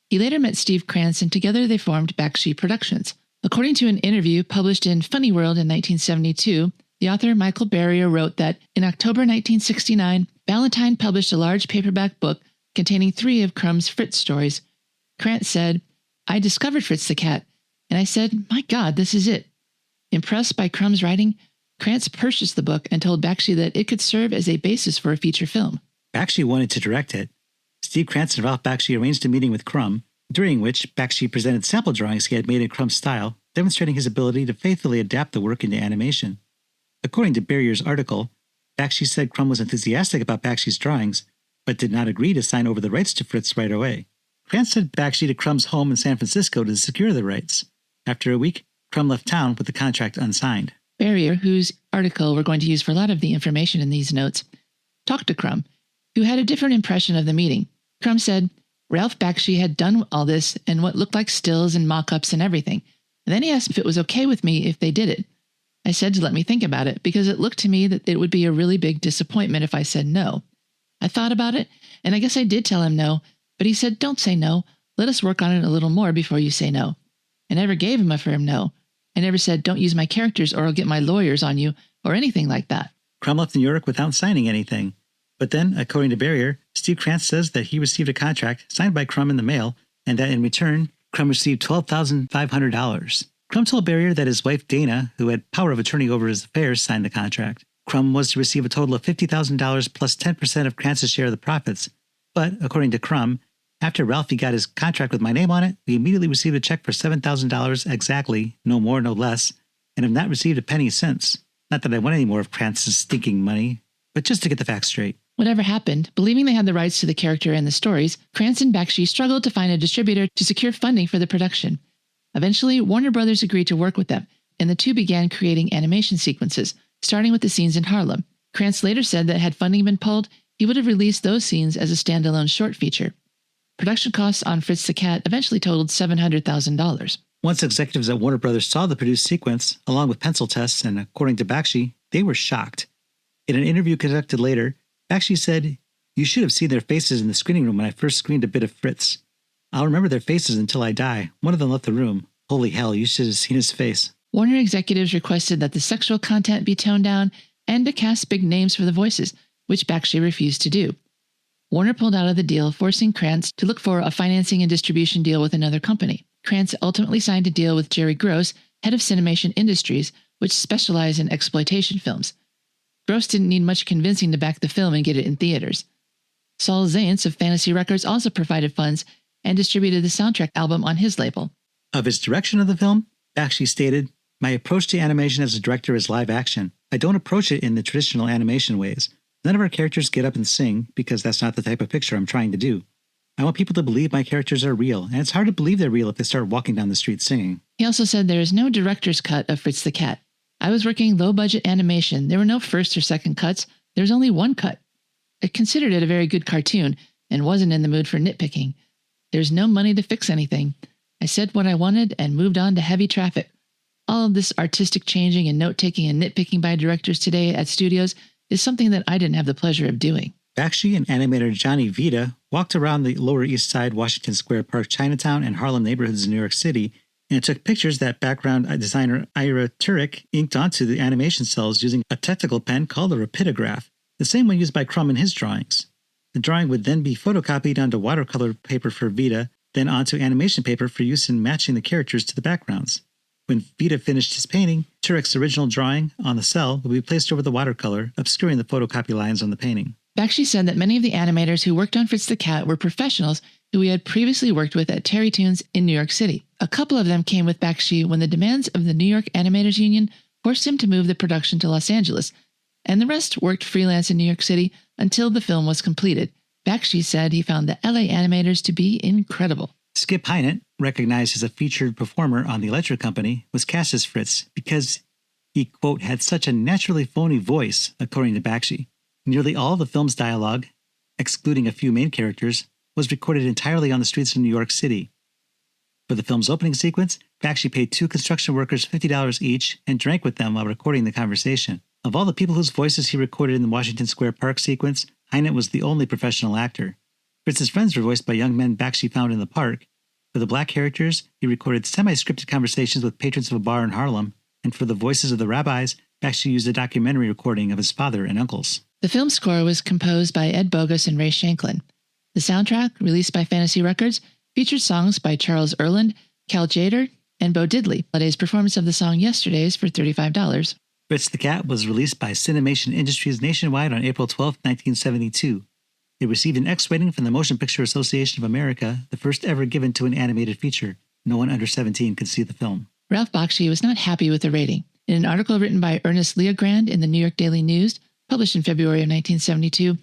He later met Steve Krantz, and together they formed Bakshi Productions. According to an interview published in Funny World in 1972, the author Michael Barrier wrote that in October 1969, Ballantine published a large paperback book containing 3 of Crumb's Fritz stories. Krantz said, "I discovered Fritz the Cat, and I said, my God, this is it." Impressed by Crumb's writing, Krantz purchased the book and told Bakshi that it could serve as a basis for a feature film. Bakshi wanted to direct it. Steve Krantz and Ralph Bakshi arranged a meeting with Crumb, during which Bakshi presented sample drawings he had made in Crumb's style, demonstrating his ability to faithfully adapt the work into animation. According to Barrier's article, Bakshi said Crumb was enthusiastic about Bakshi's drawings, but did not agree to sign over the rights to Fritz right away. Krantz sent Bakshi to Crumb's home in San Francisco to secure the rights. After a week, Crumb left town with the contract unsigned. Barrier, whose article we're going to use for a lot of the information in these notes, talked to Crumb, who had a different impression of the meeting. Crumb said Ralph Bakshi had done all this and what looked like stills and mock-ups and everything. And then he asked if it was okay with me if they did it. I said to let me think about it, because it looked to me that it would be a really big disappointment if I said no. I thought about it, and I guess I did tell him no, but he said, "Don't say no. Let us work on it a little more before you say no." I never gave him a firm no. I never said, "Don't use my characters or I'll get my lawyers on you," or anything like that. Crumb left New York without signing anything. But then, according to Barrier, Steve Krantz says that he received a contract signed by Crumb in the mail, and that in return, Crumb received $12,500. Crumb told Barrier that his wife Dana, who had power of attorney over his affairs, signed the contract. Crumb was to receive a total of $50,000 plus 10% of Krantz's share of the profits. But, according to Crumb, after Ralphie got his contract with my name on it, we immediately received a check for $7,000 exactly, no more, no less, and have not received a penny since. Not that I want any more of Krantz's stinking money, but just to get the facts straight. Whatever happened, believing they had the rights to the character and the stories, Krantz and Bakshi struggled to find a distributor to secure funding for the production. Eventually, Warner Brothers agreed to work with them, and the two began creating animation sequences, starting with the scenes in Harlem. Krantz later said that had funding been pulled, he would have released those scenes as a standalone short feature. Production costs on Fritz the Cat eventually totaled $700,000. Once executives at Warner Brothers saw the produced sequence, along with pencil tests, and according to Bakshi, they were shocked. In an interview conducted later, Bakshi said, "You should have seen their faces in the screening room when I first screened a bit of Fritz. I'll remember their faces until I die. One of them left the room. Holy hell, you should have seen his face." Warner executives requested that the sexual content be toned down and to cast big names for the voices, which Bakshi refused to do. Warner pulled out of the deal, forcing Krantz to look for a financing and distribution deal with another company. Krantz ultimately signed a deal with Jerry Gross, head of Cinemation Industries, which specialized in exploitation films. Gross didn't need much convincing to back the film and get it in theaters. Saul Zaentz of Fantasy Records also provided funds and distributed the soundtrack album on his label. Of his direction of the film, Bakshi stated, "My approach to animation as a director is live action. I don't approach it in the traditional animation ways. None of our characters get up and sing, because that's not the type of picture I'm trying to do. I want people to believe my characters are real, and it's hard to believe they're real if they start walking down the street singing." He also said there is no director's cut of Fritz the Cat. I was working low-budget animation. There were no first or second cuts. There was only one cut. I considered it a very good cartoon and wasn't in the mood for nitpicking. There's no money to fix anything. I said what I wanted and moved on to heavy traffic. All of this artistic changing and note-taking and nitpicking by directors today at studios is something that I didn't have the pleasure of doing. Bakshi and animator Johnny Vita walked around the Lower East Side, Washington Square Park, Chinatown, and Harlem neighborhoods in New York City, and took pictures that background designer Ira Turek inked onto the animation cells using a technical pen called a rapidograph, the same one used by Crumb in his drawings. The drawing would then be photocopied onto watercolor paper for Vita, then onto animation paper for use in matching the characters to the backgrounds. When Vita finished his painting, Turek's original drawing on the cell would be placed over the watercolor, obscuring the photocopy lines on the painting. Bakshi said that many of the animators who worked on Fritz the Cat were professionals who he had previously worked with at Terry Toons in New York City. A couple of them came with Bakshi when the demands of the New York Animators Union forced him to move the production to Los Angeles, and the rest worked freelance in New York City until the film was completed. Bakshi said he found the LA animators to be incredible. Skip Hinnant, recognized as a featured performer on The Electric Company, was cast as Fritz because he, quote, had such a naturally phony voice, according to Bakshi. Nearly all of the film's dialogue, excluding a few main characters, was recorded entirely on the streets of New York City. For the film's opening sequence, Bakshi paid 2 construction workers $50 each and drank with them while recording the conversation. Of all the people whose voices he recorded in the Washington Square Park sequence, Hinnant was the only professional actor. Fritz's friends were voiced by young men Bakshi found in the park, For the black characters, he recorded semi-scripted conversations with patrons of a bar in Harlem, and for the voices of the rabbis, Bakshi used a documentary recording of his father and uncles. The film score was composed by Ed Bogus and Ray Shanklin. The soundtrack, released by Fantasy Records, featured songs by Charles Erland, Cal Tjader, and Bo Diddley. Holidays performance of the song Yesterdays for $35. Fritz the Cat was released by Cinemation Industries nationwide on April 12, 1972. It received an X rating from the Motion Picture Association of America, the first ever given to an animated feature. No one under 17 could see the film. Ralph Bakshi was not happy with the rating. In an article written by Ernest Leogrand in the New York Daily News, published in February of 1972,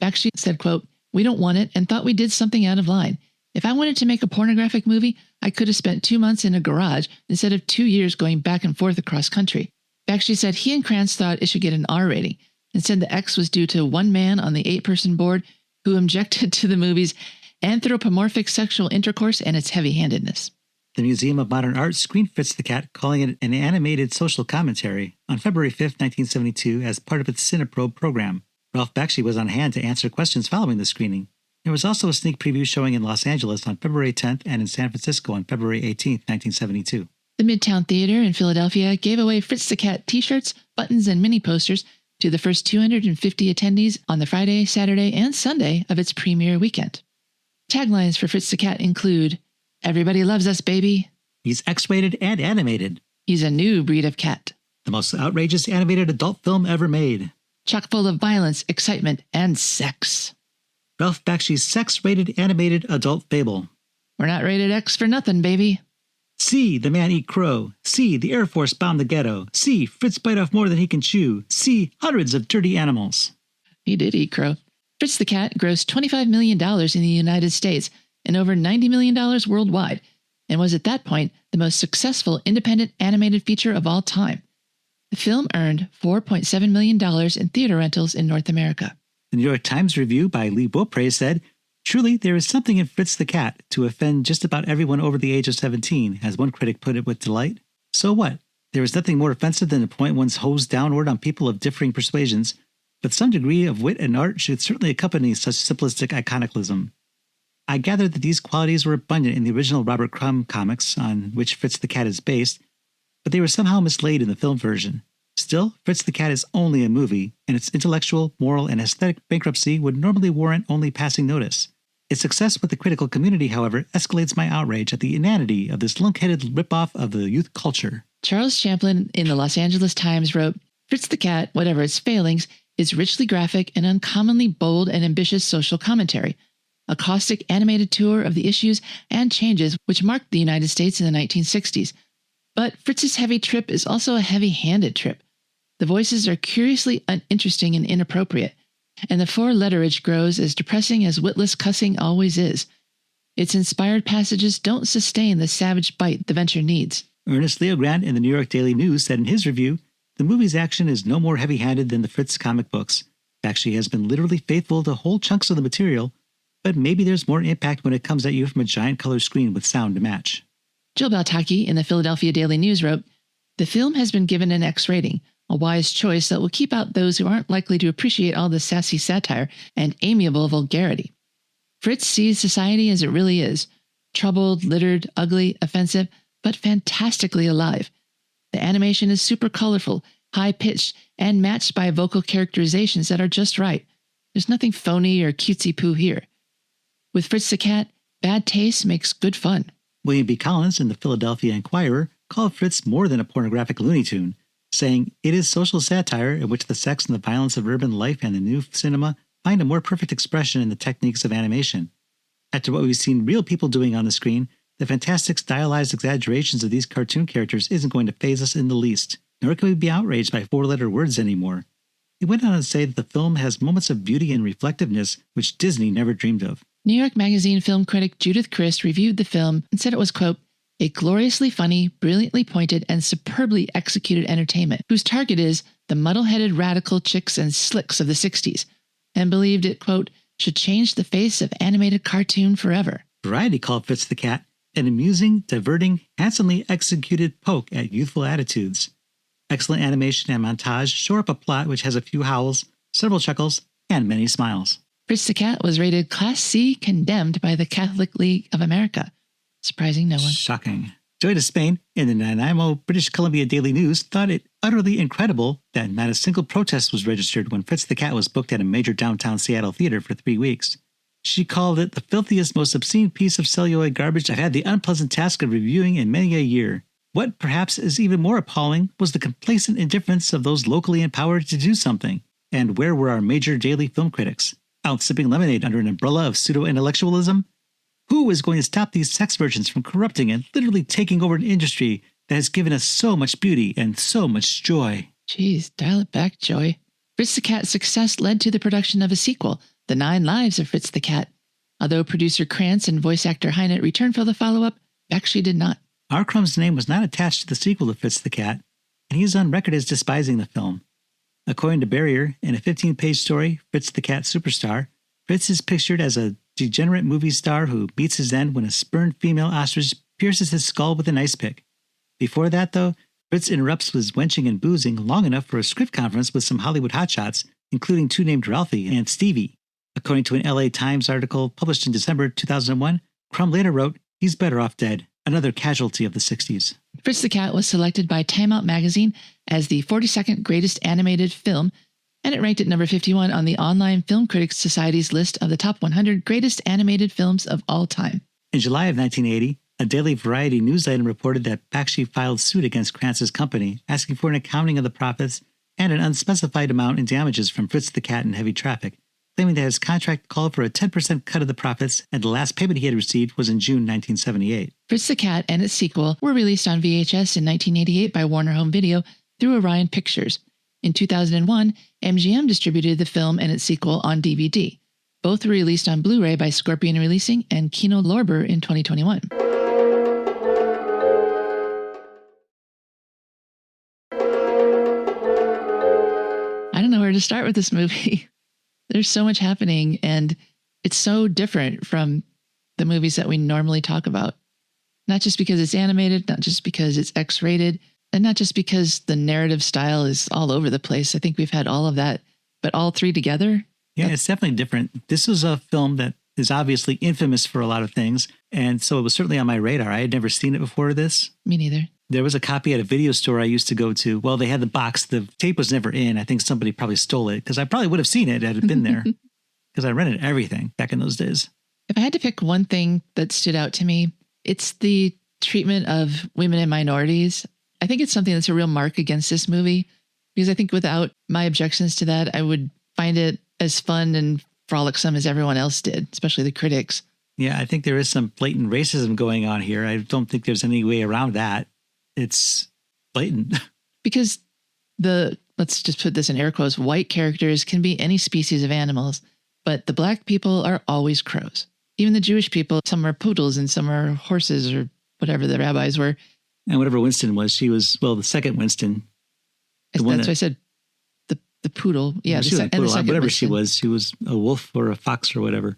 Bakshi said, quote, "We don't want it and thought we did something out of line. If I wanted to make a pornographic movie, I could have spent 2 months in a garage instead of 2 years going back and forth across country." Bakshi said he and Krantz thought it should get an R rating, and said the X was due to one man on the 8-person board who objected to the movie's anthropomorphic sexual intercourse and its heavy-handedness. The Museum of Modern Art screened Fritz the Cat, calling it an animated social commentary, on February 5, 1972, as part of its Cineprobe program. Ralph Bakshi was on hand to answer questions following the screening. There was also a sneak preview showing in Los Angeles on February 10th and in San Francisco on February 18, 1972. The Midtown Theater in Philadelphia gave away Fritz the Cat t-shirts, buttons, and mini posters to the first 250 attendees on the Friday, Saturday, and Sunday of its premiere weekend. Taglines for Fritz the Cat include, "Everybody loves us, baby." He's X-rated and animated. He's a new breed of cat. The most outrageous animated adult film ever made. Chock full of violence, excitement, and sex. Ralph Bakshi's sex-rated animated adult fable. We're not rated X for nothing, baby. See, the man eat crow. See, the Air Force bomb the ghetto. See, Fritz bite off more than he can chew. See, hundreds of dirty animals. He did eat crow. Fritz the Cat grossed $25 million in the United States and over $90 million worldwide, and was at that point the most successful independent animated feature of all time. The film earned $4.7 million in theater rentals in North America. The New York Times review by Lee Beaupre said, "Truly, there is something in Fritz the Cat to offend just about everyone over the age of 17, as one critic put it with delight. So what? There is nothing more offensive than to point one's hose downward on people of differing persuasions, but some degree of wit and art should certainly accompany such simplistic iconoclasm. I gathered that these qualities were abundant in the original Robert Crumb comics, on which Fritz the Cat is based, but they were somehow mislaid in the film version. Still, Fritz the Cat is only a movie, and its intellectual, moral, and aesthetic bankruptcy would normally warrant only passing notice. Its success with the critical community, however, escalates my outrage at the inanity of this lunk-headed ripoff of the youth culture." Charles Champlin in the Los Angeles Times wrote, "Fritz the Cat, whatever its failings, is richly graphic and uncommonly bold and ambitious social commentary, a caustic animated tour of the issues and changes which marked the United States in the 1960s. But Fritz's heavy trip is also a heavy-handed trip. The voices are curiously uninteresting and inappropriate, and the four-letterage grows as depressing as witless cussing always is. Its inspired passages don't sustain the savage bite the venture needs." Ernest Leogrand in the New York Daily News said in his review, "The movie's action is no more heavy-handed than the Fritz comic books. Bakshi has been literally faithful to whole chunks of the material, but maybe there's more impact when it comes at you from a giant color screen with sound to match." Jill Baltaki in the Philadelphia Daily News wrote, "The film has been given an X rating, a wise choice that will keep out those who aren't likely to appreciate all the sassy satire and amiable vulgarity. Fritz sees society as it really is, troubled, littered, ugly, offensive, but fantastically alive. The animation is super colorful, high-pitched, and matched by vocal characterizations that are just right. There's nothing phony or cutesy-poo here. With Fritz the Cat, bad taste makes good fun." William B. Collins in the Philadelphia Inquirer called Fritz more than a pornographic Looney Tune, saying, "It is social satire in which the sex and the violence of urban life and the new cinema find a more perfect expression in the techniques of animation. After what we've seen real people doing on the screen, the fantastic stylized exaggerations of these cartoon characters isn't going to faze us in the least, nor can we be outraged by four-letter words anymore." He went on to say that the film has moments of beauty and reflectiveness which Disney never dreamed of. New York Magazine film critic Judith Crist reviewed the film and said it was, quote, "a gloriously funny, brilliantly pointed, and superbly executed entertainment, whose target is the muddle-headed radical chicks and slicks of the 60s, and believed it, quote, should change the face of animated cartoon forever." Variety called Fritz the Cat an amusing, diverting, handsomely executed poke at youthful attitudes. Excellent animation and montage shore up a plot which has a few howls, several chuckles, and many smiles. Fritz the Cat was rated Class C condemned by the Catholic League of America. Surprising no one. Shocking. Joy to Spain and the Nanaimo, British Columbia Daily News thought it utterly incredible that not a single protest was registered when Fritz the Cat was booked at a major downtown Seattle theater for 3 weeks. She called it the filthiest, most obscene piece of celluloid garbage I've had the unpleasant task of reviewing in many a year. What perhaps is even more appalling was the complacent indifference of those locally empowered to do something. And where were our major daily film critics? Out sipping lemonade under an umbrella of pseudo-intellectualism? Who is going to stop these sex merchants from corrupting and literally taking over an industry that has given us so much beauty and so much joy? Jeez, dial it back, Joy. Fritz the Cat's success led to the production of a sequel, The 9 Lives of Fritz the Cat. Although producer Krantz and voice actor Hinnant returned for the follow-up, Bakshi did not. R. Crumb's name was not attached to the sequel to Fritz the Cat, and he is on record as despising the film. According to Barrier, in a 15-page story, Fritz the Cat Superstar, Fritz is pictured as a degenerate movie star who meets his end when a spurned female ostrich pierces his skull with an ice pick. Before that, though, Fritz interrupts with wenching and boozing long enough for a script conference with some Hollywood hotshots, including two named Ralphie and Stevie. According to an LA Times article published in December 2001, Crumb later wrote, "He's better off dead," another casualty of the 60s. Fritz the Cat was selected by Time Out magazine as the 42nd greatest animated film, and it ranked at number 51 on the Online Film Critics Society's list of the top 100 greatest animated films of all time. In July of 1980, a daily Variety news item reported that Bakshi filed suit against Krantz's company, asking for an accounting of the profits and an unspecified amount in damages from Fritz the Cat in heavy traffic, claiming that his contract called for a 10% cut of the profits, and the last payment he had received was in June 1978. Fritz the Cat and its sequel were released on VHS in 1988 by Warner Home Video through Orion Pictures. In 2001, MGM distributed the film and its sequel on DVD. Both were released on Blu-ray by Scorpion Releasing and Kino Lorber in 2021. I don't know where to start with this movie. There's so much happening, and it's so different from the movies that we normally talk about. Not just because it's animated, not just because it's X-rated, and not just because the narrative style is all over the place. I think we've had all of that, but all three together. Yeah, it's definitely different. This was a film that is obviously infamous for a lot of things, and so it was certainly on my radar. I had never seen it before this. Me neither. There was a copy at a video store I used to go to. Well, they had the box. The tape was never in. I think somebody probably stole it because I probably would have seen it had it been there because I rented everything back in those days. If I had to pick one thing that stood out to me, it's the treatment of women and minorities. I think it's something that's a real mark against this movie because I think without my objections to that, I would find it as fun and frolicsome as everyone else did, especially the critics. Yeah, I think there is some blatant racism going on here. I don't think there's any way around that. It's blatant. Because let's just put this in air quotes, white characters can be any species of animals, but the black people are always crows. Even the Jewish people, some are poodles and some are horses or whatever the rabbis were. And whatever Winston was, she was, well, the second Winston. That's why I said the poodle. Yeah, she was a poodle, the second whatever Winston. she was a wolf or a fox or whatever.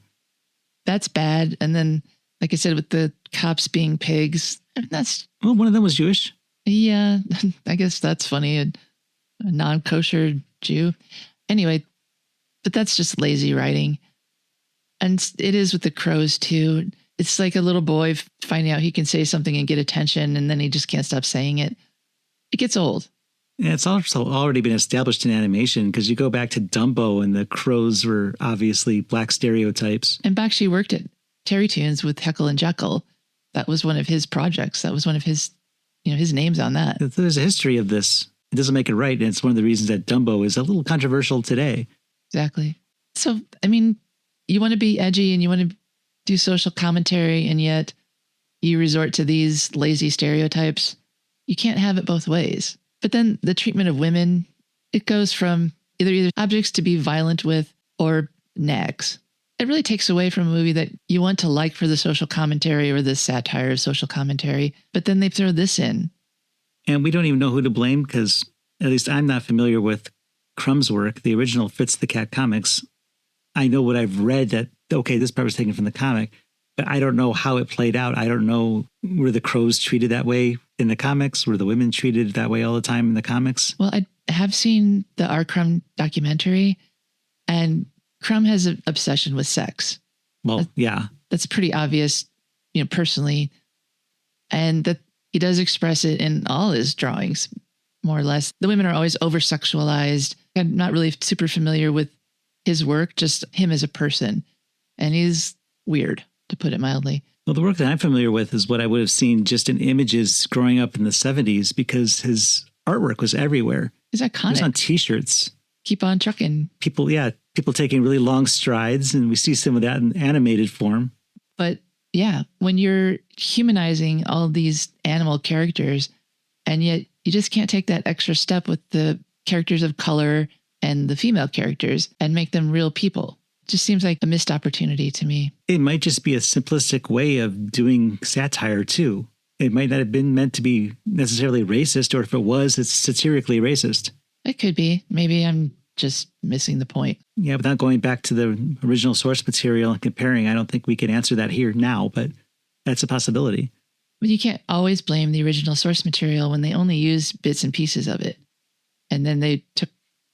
That's bad. And then, like I said, with the cops being pigs, that's... Well, one of them was Jewish. Yeah, I guess that's funny. A non-kosher Jew. Anyway, but that's just lazy writing. And it is with the crows, too. It's like a little boy finding out he can say something and get attention, and then he just can't stop saying it. It gets old. Yeah, it's also already been established in animation because you go back to Dumbo and the crows were obviously black stereotypes. And Bakshi worked at Terry Toons with Heckle and Jekyll. That was one of his projects. That was one of his, his name's on that. There's a history of this. It doesn't make it right. And it's one of the reasons that Dumbo is a little controversial today. Exactly. So, I mean, you want to be edgy and you want to do social commentary, and yet you resort to these lazy stereotypes. You can't have it both ways. But then the treatment of women, it goes from either objects to be violent with or nags. It really takes away from a movie that you want to like for the social commentary or the satire of social commentary, but then they throw this in. And we don't even know who to blame because at least I'm not familiar with Crumb's work, the original Fritz the Cat comics. I know what I've read that, okay, this part was taken from the comic, but I don't know how it played out. I don't know, were the crows treated that way in the comics? Were the women treated that way all the time in the comics? Well, I have seen the R. Crumb documentary, and Crumb has an obsession with sex. Well, yeah. That's pretty obvious, personally. And that he does express it in all his drawings, more or less. The women are always over-sexualized. I'm not really super familiar with his work, just him as a person. And he's weird, to put it mildly. Well, the work that I'm familiar with is what I would have seen just in images growing up in the 70s, because his artwork was everywhere. He's iconic. It was on T-shirts. Keep on trucking. People taking really long strides, and we see some of that in animated form. But yeah, when you're humanizing all these animal characters, and yet you just can't take that extra step with the characters of color and the female characters and make them real people. It just seems like a missed opportunity to me. It might just be a simplistic way of doing satire too. It might not have been meant to be necessarily racist, or if it was, it's satirically racist. It could be. Maybe I'm just missing the point. Yeah, without going back to the original source material and comparing, I don't think we can answer that here now, but that's a possibility. But you can't always blame the original source material when they only used bits and pieces of it. And then they took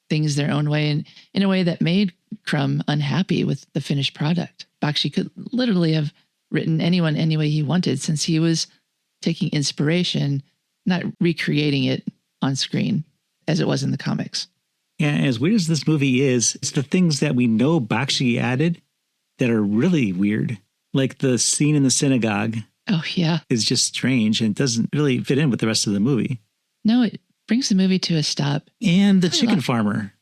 things their own way, and in a way that made Crumb unhappy with the finished product. Bakshi could literally have written anyone any way he wanted, since he was taking inspiration, not recreating it on screen as it was in the comics. Yeah, as weird as this movie is, it's the things that we know Bakshi added that are really weird. Like the scene in the synagogue. Oh, yeah. Is just strange and doesn't really fit in with the rest of the movie. No, it brings the movie to a stop. And the chicken farmer.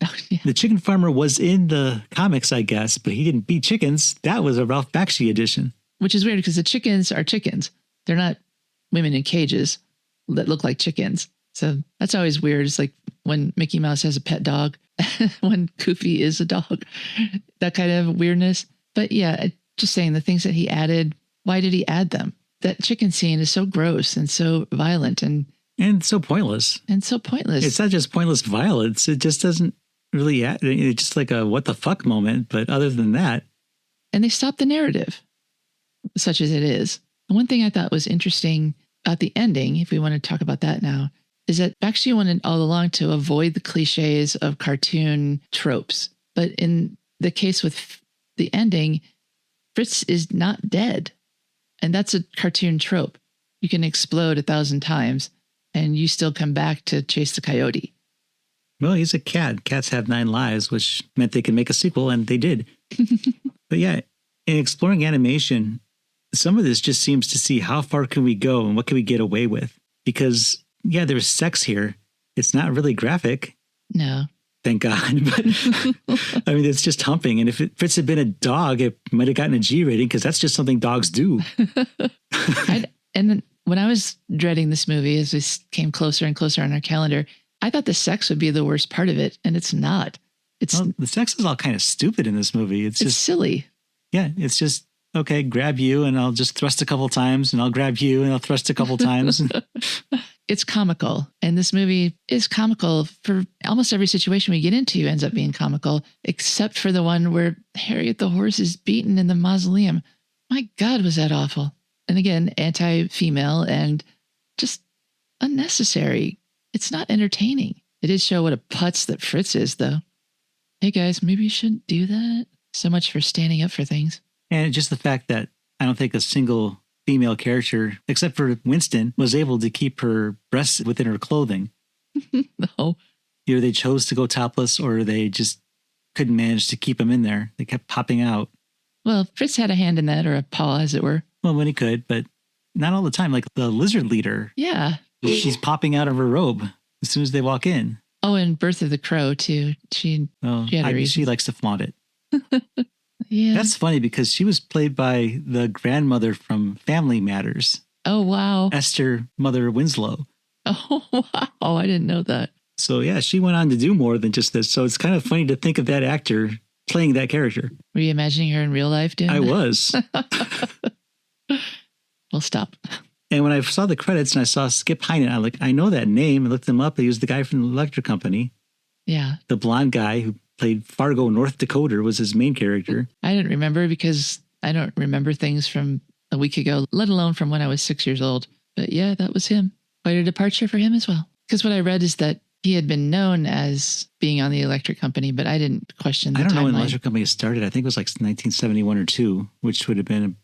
Oh, yeah. The chicken farmer was in the comics, I guess, but he didn't beat chickens. That was a Ralph Bakshi edition. Which is weird, because the chickens are chickens. They're not women in cages that look like chickens. So that's always weird. It's like when Mickey Mouse has a pet dog, when Goofy is a dog, that kind of weirdness. But yeah, just saying the things that he added, why did he add them? That chicken scene is so gross and so violent and so pointless. It's not just pointless violence. It just doesn't really add. It's just like a what the fuck moment. But other than that. And they stopped the narrative, such as it is. And one thing I thought was interesting about the ending, if we want to talk about that now, is that Bakshi wanted all along to avoid the cliches of cartoon tropes. But in the case with the ending, Fritz is not dead. And that's a cartoon trope. You can explode 1,000 times and you still come back to chase the coyote. Well, he's a cat. Cats have 9 lives, which meant they could make a sequel, and they did. But yeah, in exploring animation, some of this just seems to see how far can we go and what can we get away with. Because, yeah, there's sex here. It's not really graphic. No. Thank God. But I mean, it's just humping. And if Fritz had been a dog, it might have gotten a G rating, because that's just something dogs do. And then when I was dreading this movie, as we came closer and closer on our calendar, I thought the sex would be the worst part of it. And it's not. Well, the sex is all kind of stupid in this movie. It's just silly. Yeah, it's just, okay, grab you and I'll just thrust a couple times, and I'll grab you and I'll thrust a couple times. It's comical. And this movie is comical for almost every situation we get into ends up being comical, except for the one where Harriet the horse is beaten in the mausoleum. My God, was that awful. And again, anti-female and just unnecessary. It's not entertaining. It did show what a putz that Fritz is, though. Hey guys, maybe you shouldn't do that. So much for standing up for things. And just the fact that I don't think a single female character, except for Winston, was able to keep her breasts within her clothing. No. Either they chose to go topless or they just couldn't manage to keep them in there. They kept popping out. Well, Fritz had a hand in that, or a paw, as it were. Well, when he could, but not all the time. Like the lizard leader. Yeah. She's popping out of her robe as soon as they walk in. Oh, and Bertha the crow, too. She had a reason. She likes to flaunt it. Yeah. That's funny, because she was played by the grandmother from Family Matters. Oh, wow. Esther Mother Winslow. Oh, wow. I didn't know that. So, yeah, she went on to do more than just this. So it's kind of funny to think of that actor playing that character. Were you imagining her in real life doing that? I was. Well, stop. And when I saw the credits and I saw Skip Hinnant, I know that name. I looked him up. He was the guy from the Electric Company. Yeah. The blonde guy who played Fargo North Dakota was his main character. I didn't remember, because I don't remember things from a week ago, let alone from when I was 6 years old. But yeah, that was him. Quite a departure for him as well. Because what I read is that he had been known as being on the Electric Company, but I didn't question the timeline. I don't know when the Electric Company started. I think it was like 1971 or 2, which would have been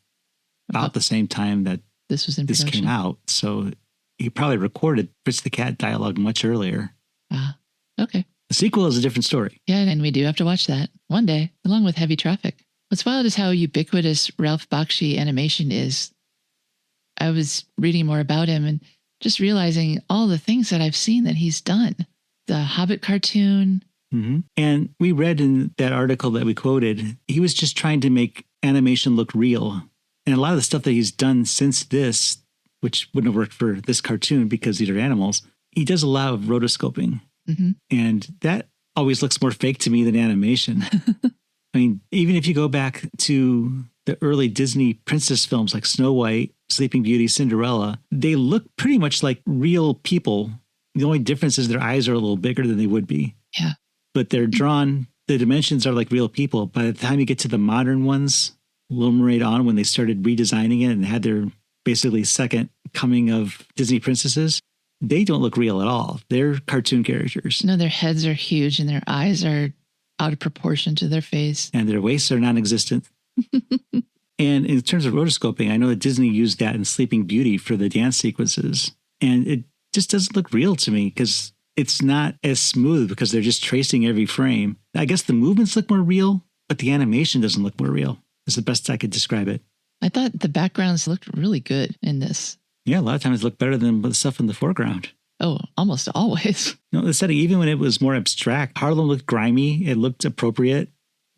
about the same time that this was in this production. came out. So he probably recorded Fritz the Cat dialogue much earlier. Ah, okay. The sequel is a different story. Yeah, and we do have to watch that one day, along with Heavy Traffic. What's wild is how ubiquitous Ralph Bakshi animation is. I was reading more about him and just realizing all the things that I've seen that he's done. The Hobbit cartoon. Mm-hmm. And we read in that article that we quoted, he was just trying to make animation look real. And a lot of the stuff that he's done since this, which wouldn't have worked for this cartoon because these are animals, he does a lot of rotoscoping. Mm-hmm. And that always looks more fake to me than animation. I mean, even if you go back to the early Disney princess films like Snow White, Sleeping Beauty, Cinderella, they look pretty much like real people. The only difference is their eyes are a little bigger than they would be. Yeah. But they're drawn, the dimensions are like real people. By the time you get to the modern ones, Little Mermaid on, when they started redesigning it and had their basically second coming of Disney princesses, they don't look real at all. They're cartoon characters. No, their heads are huge and their eyes are out of proportion to their face. And their waists are non-existent. And in terms of rotoscoping, I know that Disney used that in Sleeping Beauty for the dance sequences. And it just doesn't look real to me because it's not as smooth because they're just tracing every frame. I guess the movements look more real, but the animation doesn't look more real. It's the best I could describe it. I thought the backgrounds looked really good in this. Yeah, a lot of times it looked better than the stuff in the foreground. Oh, almost always. No, the setting, even when it was more abstract, Harlem looked grimy. It looked appropriate.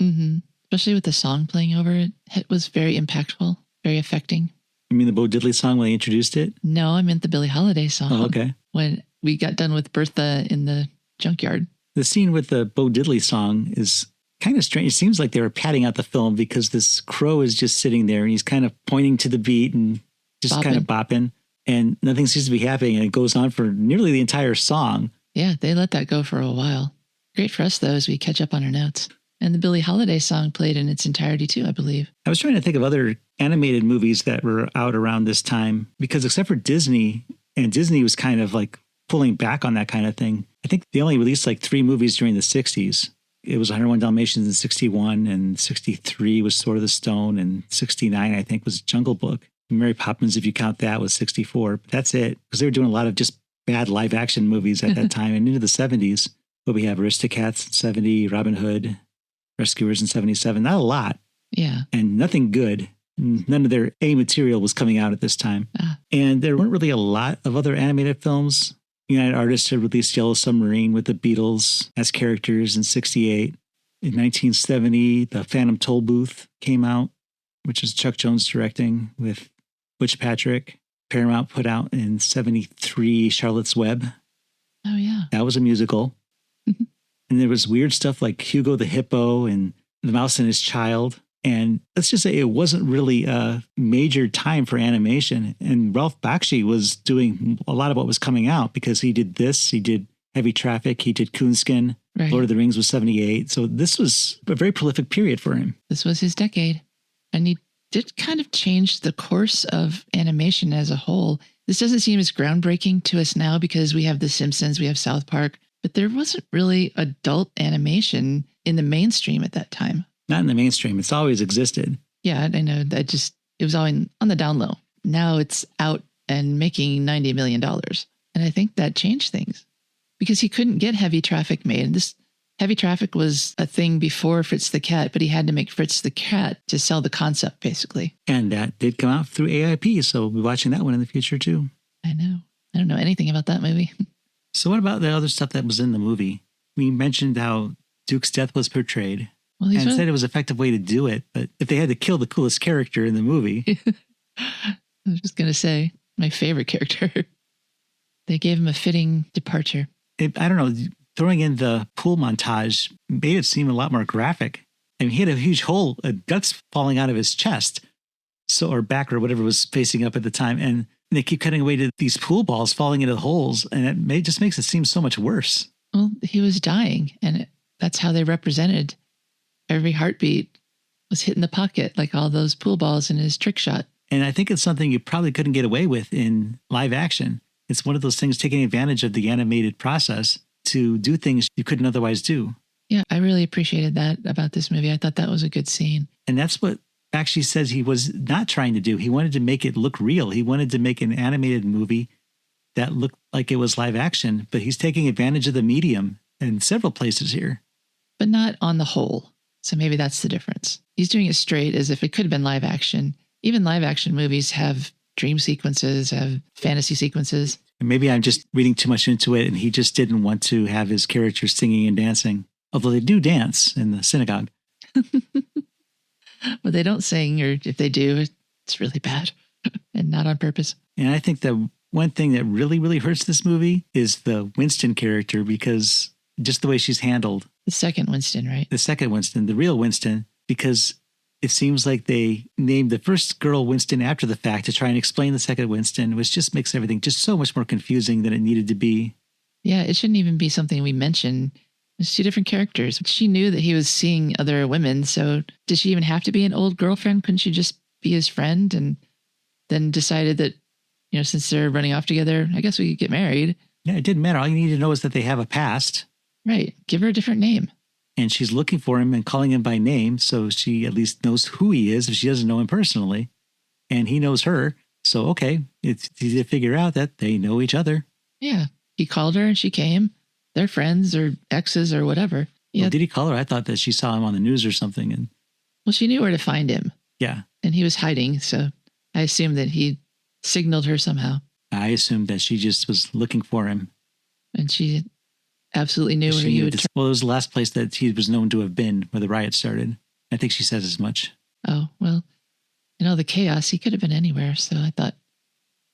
Mm-hmm. Especially with the song playing over it. It was very impactful, very affecting. You mean the Bo Diddley song when they introduced it? No, I meant the Billie Holiday song. Oh, okay. When we got done with Bertha in the junkyard. The scene with the Bo Diddley song is kind of strange. It seems like they were padding out the film because this crow is just sitting there and he's kind of pointing to the beat and just kind of bopping. And nothing seems to be happening. And it goes on for nearly the entire song. Yeah, they let that go for a while. Great for us, though, as we catch up on our notes. And the Billie Holiday song played in its entirety, too, I believe. I was trying to think of other animated movies that were out around this time, because except for Disney, and Disney was kind of like pulling back on that kind of thing. I think they only released like 3 movies during the 60s. It was 101 Dalmatians in 61, and 63 was Sword of the Stone, and 69, I think, was Jungle Book. Mary Poppins, if you count that, was 64. But that's it, because they were doing a lot of just bad live action movies at that time. And into the 70s, but we have Aristocats in 70, Robin Hood, Rescuers in 77. Not a lot. Yeah. And nothing good. None of their A material was coming out at this time. And there weren't really a lot of other animated films. United Artists had released Yellow Submarine with the Beatles as characters in 68. In 1970, The Phantom Toll Booth came out, which is Chuck Jones directing with Butch Patrick. Paramount put out in 73 Charlotte's Web. Oh, yeah. That was a musical. And there was weird stuff like Hugo the Hippo and The Mouse and His Child. And let's just say it wasn't really a major time for animation. And Ralph Bakshi was doing a lot of what was coming out because he did this, he did Heavy Traffic, he did Coonskin, right. Lord of the Rings was 78. So this was a very prolific period for him. This was his decade. And he did kind of change the course of animation as a whole. This doesn't seem as groundbreaking to us now because we have The Simpsons, we have South Park, but there wasn't really adult animation in the mainstream at that time. Not in the mainstream. It's always existed. Yeah, I know. It was all on the down low. Now it's out and making $90 million. And I think that changed things because he couldn't get Heavy Traffic made. And this Heavy Traffic was a thing before Fritz the Cat, but he had to make Fritz the Cat to sell the concept, basically. And that did come out through AIP, so we'll be watching that one in the future, too. I know. I don't know anything about that movie. So what about the other stuff that was in the movie? We mentioned how Duke's death was portrayed. Well, and said it was an effective way to do it, but if they had to kill the coolest character in the movie... I was just going to say, my favorite character. They gave him a fitting departure. I don't know, throwing in the pool montage made it seem a lot more graphic. I mean, he had a huge hole, guts falling out of his chest, or back or whatever was facing up at the time, and they keep cutting away to these pool balls falling into the holes, and it just makes it seem so much worse. Well, he was dying, and that's how they represented every heartbeat was hitting the pocket, like all those pool balls in his trick shot. And I think it's something you probably couldn't get away with in live action. It's one of those things taking advantage of the animated process to do things you couldn't otherwise do. Yeah, I really appreciated that about this movie. I thought that was a good scene. And that's what Bakshi says he was not trying to do. He wanted to make it look real. He wanted to make an animated movie that looked like it was live action, but he's taking advantage of the medium in several places here. But not on the whole. So maybe that's the difference. He's doing it straight as if it could have been live action. Even live action movies have dream sequences, have fantasy sequences. And maybe I'm just reading too much into it and he just didn't want to have his characters singing and dancing. Although they do dance in the synagogue. But they don't sing, or if they do, it's really bad and not on purpose. And I think the one thing that really, really hurts this movie is the Winston character, because just the way she's handled. The second Winston, right? The second Winston, the real Winston, because it seems like they named the first girl Winston after the fact to try and explain the second Winston, which just makes everything just so much more confusing than it needed to be. Yeah, it shouldn't even be something we mention. It's two different characters. She knew that he was seeing other women, so did she even have to be an old girlfriend? Couldn't she just be his friend and then decided that, you know, since they're running off together, I guess we could get married? Yeah, it didn't matter. All you need to know is that they have a past. Right. Give her a different name. And she's looking for him and calling him by name, so she at least knows who he is if she doesn't know him personally. And he knows her, so okay, it's easy to figure out that they know each other. Yeah. He called her and she came. They're friends or exes or whatever. Yeah. Well, did he call her? I thought that she saw him on the news or something. And well, she knew where to find him. Yeah. And he was hiding, so I assumed that he signaled her somehow. I assumed that she just was looking for him. And she absolutely knew where he would turn. Well, it was the last place that he was known to have been where the riot started. I think she says as much. Oh, well, in all the chaos, he could have been anywhere, so I thought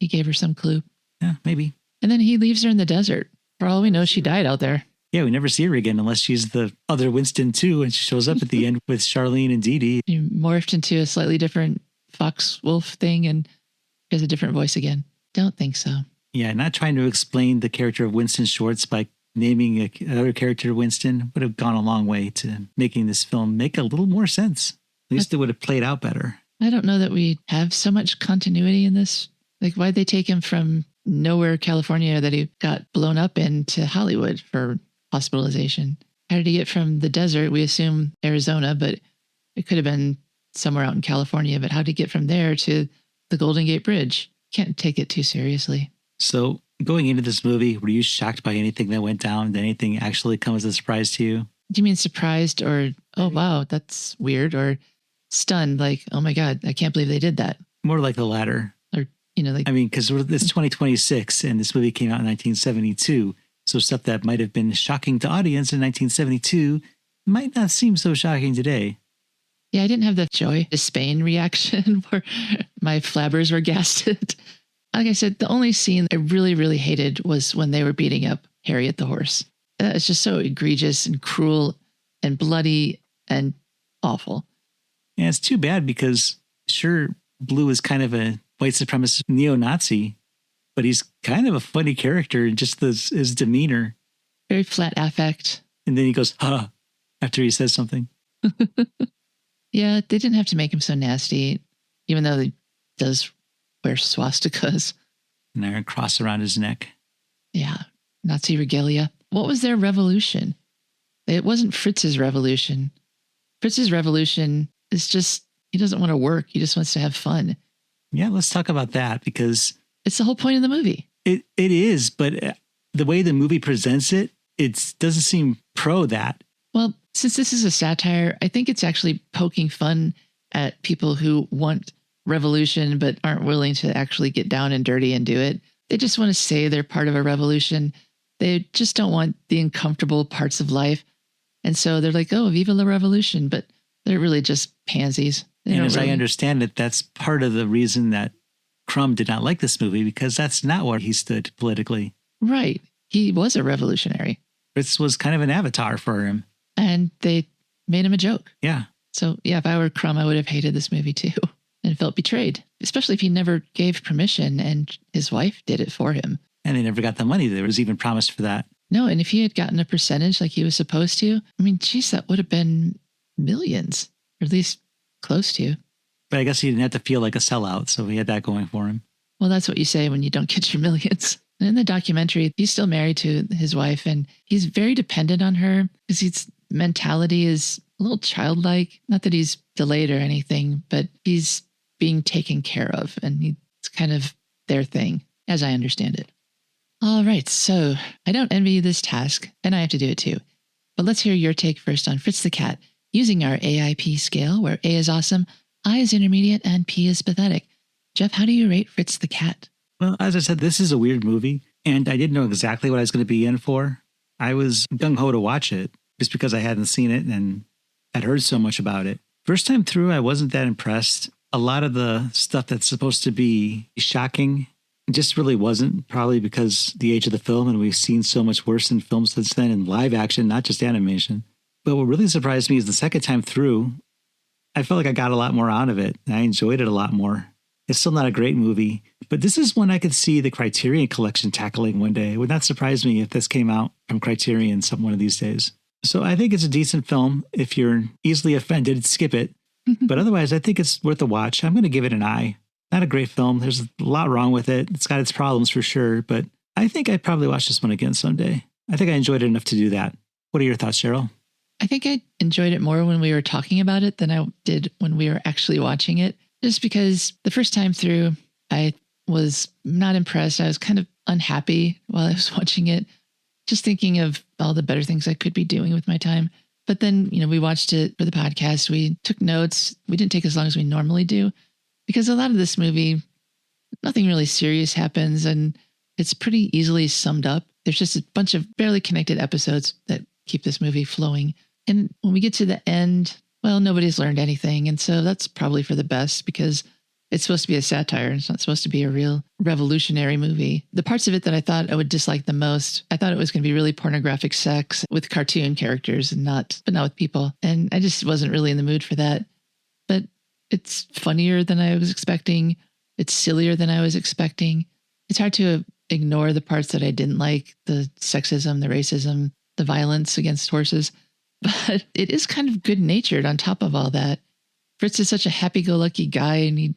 he gave her some clue. Yeah, maybe. And then he leaves her in the desert. For all we know, she died out there. Yeah, we never see her again unless she's the other Winston too, and she shows up at the end with Charlene and Dee. She morphed into a slightly different fox wolf thing and has a different voice again. Don't think so. Yeah, not trying to explain the character of Winston Schwartz by naming another character Winston would have gone a long way to making this film make a little more sense. At least it would have played out better. I don't know that we have so much continuity in this. Like, why'd they take him from nowhere, California, that he got blown up in, to Hollywood for hospitalization? How did he get from the desert? We assume Arizona, but it could have been somewhere out in California. But how did he get from there to the Golden Gate Bridge? Can't take it too seriously. So going into this movie, were you shocked by anything that went down? Did anything actually come as a surprise to you? Do you mean surprised or, oh, wow, that's weird? Or stunned, like, oh my God, I can't believe they did that? More like the latter. Or, you know, like, I mean, because it's 2026 and this movie came out in 1972. So stuff that might have been shocking to audience in 1972 might not seem so shocking today. Yeah, I didn't have the joy to Spain reaction where my flabbers were gasted. Like I said, the only scene I really, really hated was when they were beating up Harriet the horse. It's just so egregious and cruel and bloody and awful. Yeah, it's too bad because sure, Blue is kind of a white supremacist neo-Nazi, but he's kind of a funny character in just his demeanor. Very flat affect. And then he goes, huh, after he says something. Yeah, they didn't have to make him so nasty, even though he does wear swastikas. And Iron Cross around his neck. Yeah, Nazi regalia. What was their revolution? It wasn't Fritz's revolution. Fritz's revolution is just, he doesn't want to work. He just wants to have fun. Yeah, let's talk about that because it's the whole point of the movie. It is, but the way the movie presents it, it doesn't seem pro that. Well, since this is a satire, I think it's actually poking fun at people who want revolution but aren't willing to actually get down and dirty and do it. They just want to say they're part of a revolution. They just don't want the uncomfortable parts of life. And so they're like, oh, viva la revolution. But they're really just pansies. And as I understand it, that's part of the reason that Crumb did not like this movie, because that's not where he stood politically. Right. He was a revolutionary. Fritz was kind of an avatar for him. And they made him a joke. Yeah. So, yeah, if I were Crumb, I would have hated this movie too and felt betrayed, especially if he never gave permission and his wife did it for him. And they never got the money that was even promised for that. No, and if he had gotten a percentage like he was supposed to, I mean, geez, that would have been millions, or at least close to. But I guess he didn't have to feel like a sellout, so he had that going for him. Well, that's what you say when you don't get your millions. And in the documentary, he's still married to his wife, and he's very dependent on her because his mentality is a little childlike. Not that he's delayed or anything, but he's being taken care of, and it's kind of their thing, as I understand it. All right, so I don't envy you this task, and I have to do it too. But let's hear your take first on Fritz the Cat, using our AIP scale, where A is awesome, I is intermediate, and P is pathetic. Jeff, how do you rate Fritz the Cat? Well, as I said, this is a weird movie, and I didn't know exactly what I was going to be in for. I was gung-ho to watch it, just because I hadn't seen it and had heard so much about it. First time through, I wasn't that impressed. A lot of the stuff that's supposed to be shocking just really wasn't, probably because the age of the film, and we've seen so much worse in films since then in live action, not just animation. But what really surprised me is the second time through, I felt like I got a lot more out of it, and I enjoyed it a lot more. It's still not a great movie, but this is one I could see the Criterion Collection tackling one day. It would not surprise me if this came out from Criterion one of these days. So I think it's a decent film. If you're easily offended, skip it. But otherwise, I think it's worth a watch. I'm going to give it an I. Not a great film. There's a lot wrong with it. It's got its problems for sure, but I think I'd probably watch this one again someday. I think I enjoyed it enough to do that. What are your thoughts, Cheryl? I think I enjoyed it more when we were talking about it than I did when we were actually watching it. Just because the first time through, I was not impressed. I was kind of unhappy while I was watching it, just thinking of all the better things I could be doing with my time. But then, we watched it for the podcast. We took notes. We didn't take as long as we normally do because a lot of this movie, nothing really serious happens and it's pretty easily summed up. There's just a bunch of barely connected episodes that keep this movie flowing. And when we get to the end, well, nobody's learned anything. And so that's probably for the best because it's supposed to be a satire. It's not supposed to be a real revolutionary movie. The parts of it that I thought I would dislike the most, I thought it was going to be really pornographic sex with cartoon characters and not with people. And I just wasn't really in the mood for that. But it's funnier than I was expecting. It's sillier than I was expecting. It's hard to ignore the parts that I didn't like, the sexism, the racism, the violence against horses. But it is kind of good-natured on top of all that. Fritz is such a happy-go-lucky guy, and he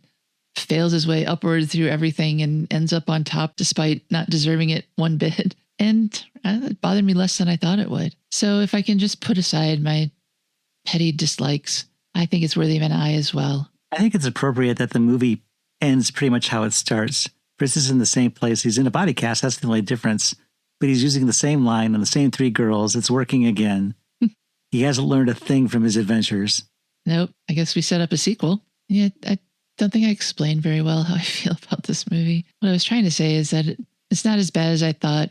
fails his way upward through everything and ends up on top despite not deserving it one bit. And it bothered me less than I thought it would. So if I can just put aside my petty dislikes, I think it's worthy of an I as well. I think it's appropriate that the movie ends pretty much how it starts. Fritz is in the same place. He's in a body cast. That's the only difference. But he's using the same line and the same three girls. It's working again. He hasn't learned a thing from his adventures. Nope. I guess we set up a sequel. Yeah, I don't think I explained very well how I feel about this movie. What I was trying to say is that it's not as bad as I thought,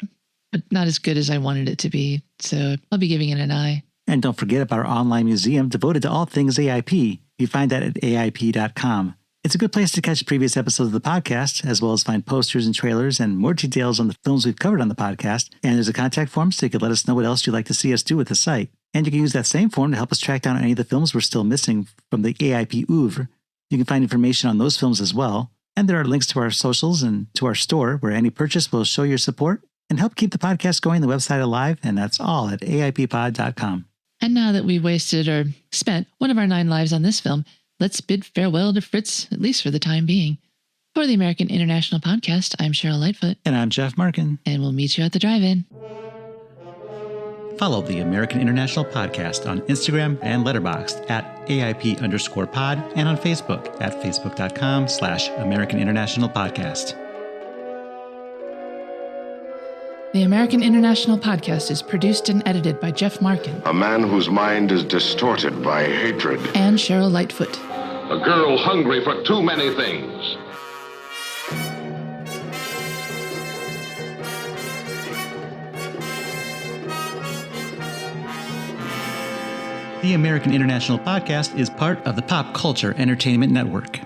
but not as good as I wanted it to be. So I'll be giving it an I. And don't forget about our online museum devoted to all things AIP. You find that at AIP.com. It's a good place to catch previous episodes of the podcast, as well as find posters and trailers and more details on the films we've covered on the podcast. And there's a contact form so you can let us know what else you'd like to see us do with the site. And you can use that same form to help us track down any of the films we're still missing from the AIP oeuvre. You can find information on those films as well. And there are links to our socials and to our store where any purchase will show your support and help keep the podcast going, the website alive. And that's all at AIPpod.com. And now that we've wasted or spent one of our 9 lives on this film, let's bid farewell to Fritz, at least for the time being. For the American International Podcast, I'm Cheryl Lightfoot. And I'm Jeff Markin. And we'll meet you at the drive-in. Follow the American International Podcast on Instagram and Letterboxd at AIP_pod and on Facebook at facebook.com/American International Podcast. The American International Podcast is produced and edited by Jeff Markin. A man whose mind is distorted by hatred. And Cheryl Lightfoot. A girl hungry for too many things. The American International Podcast is part of the Pop Culture Entertainment Network.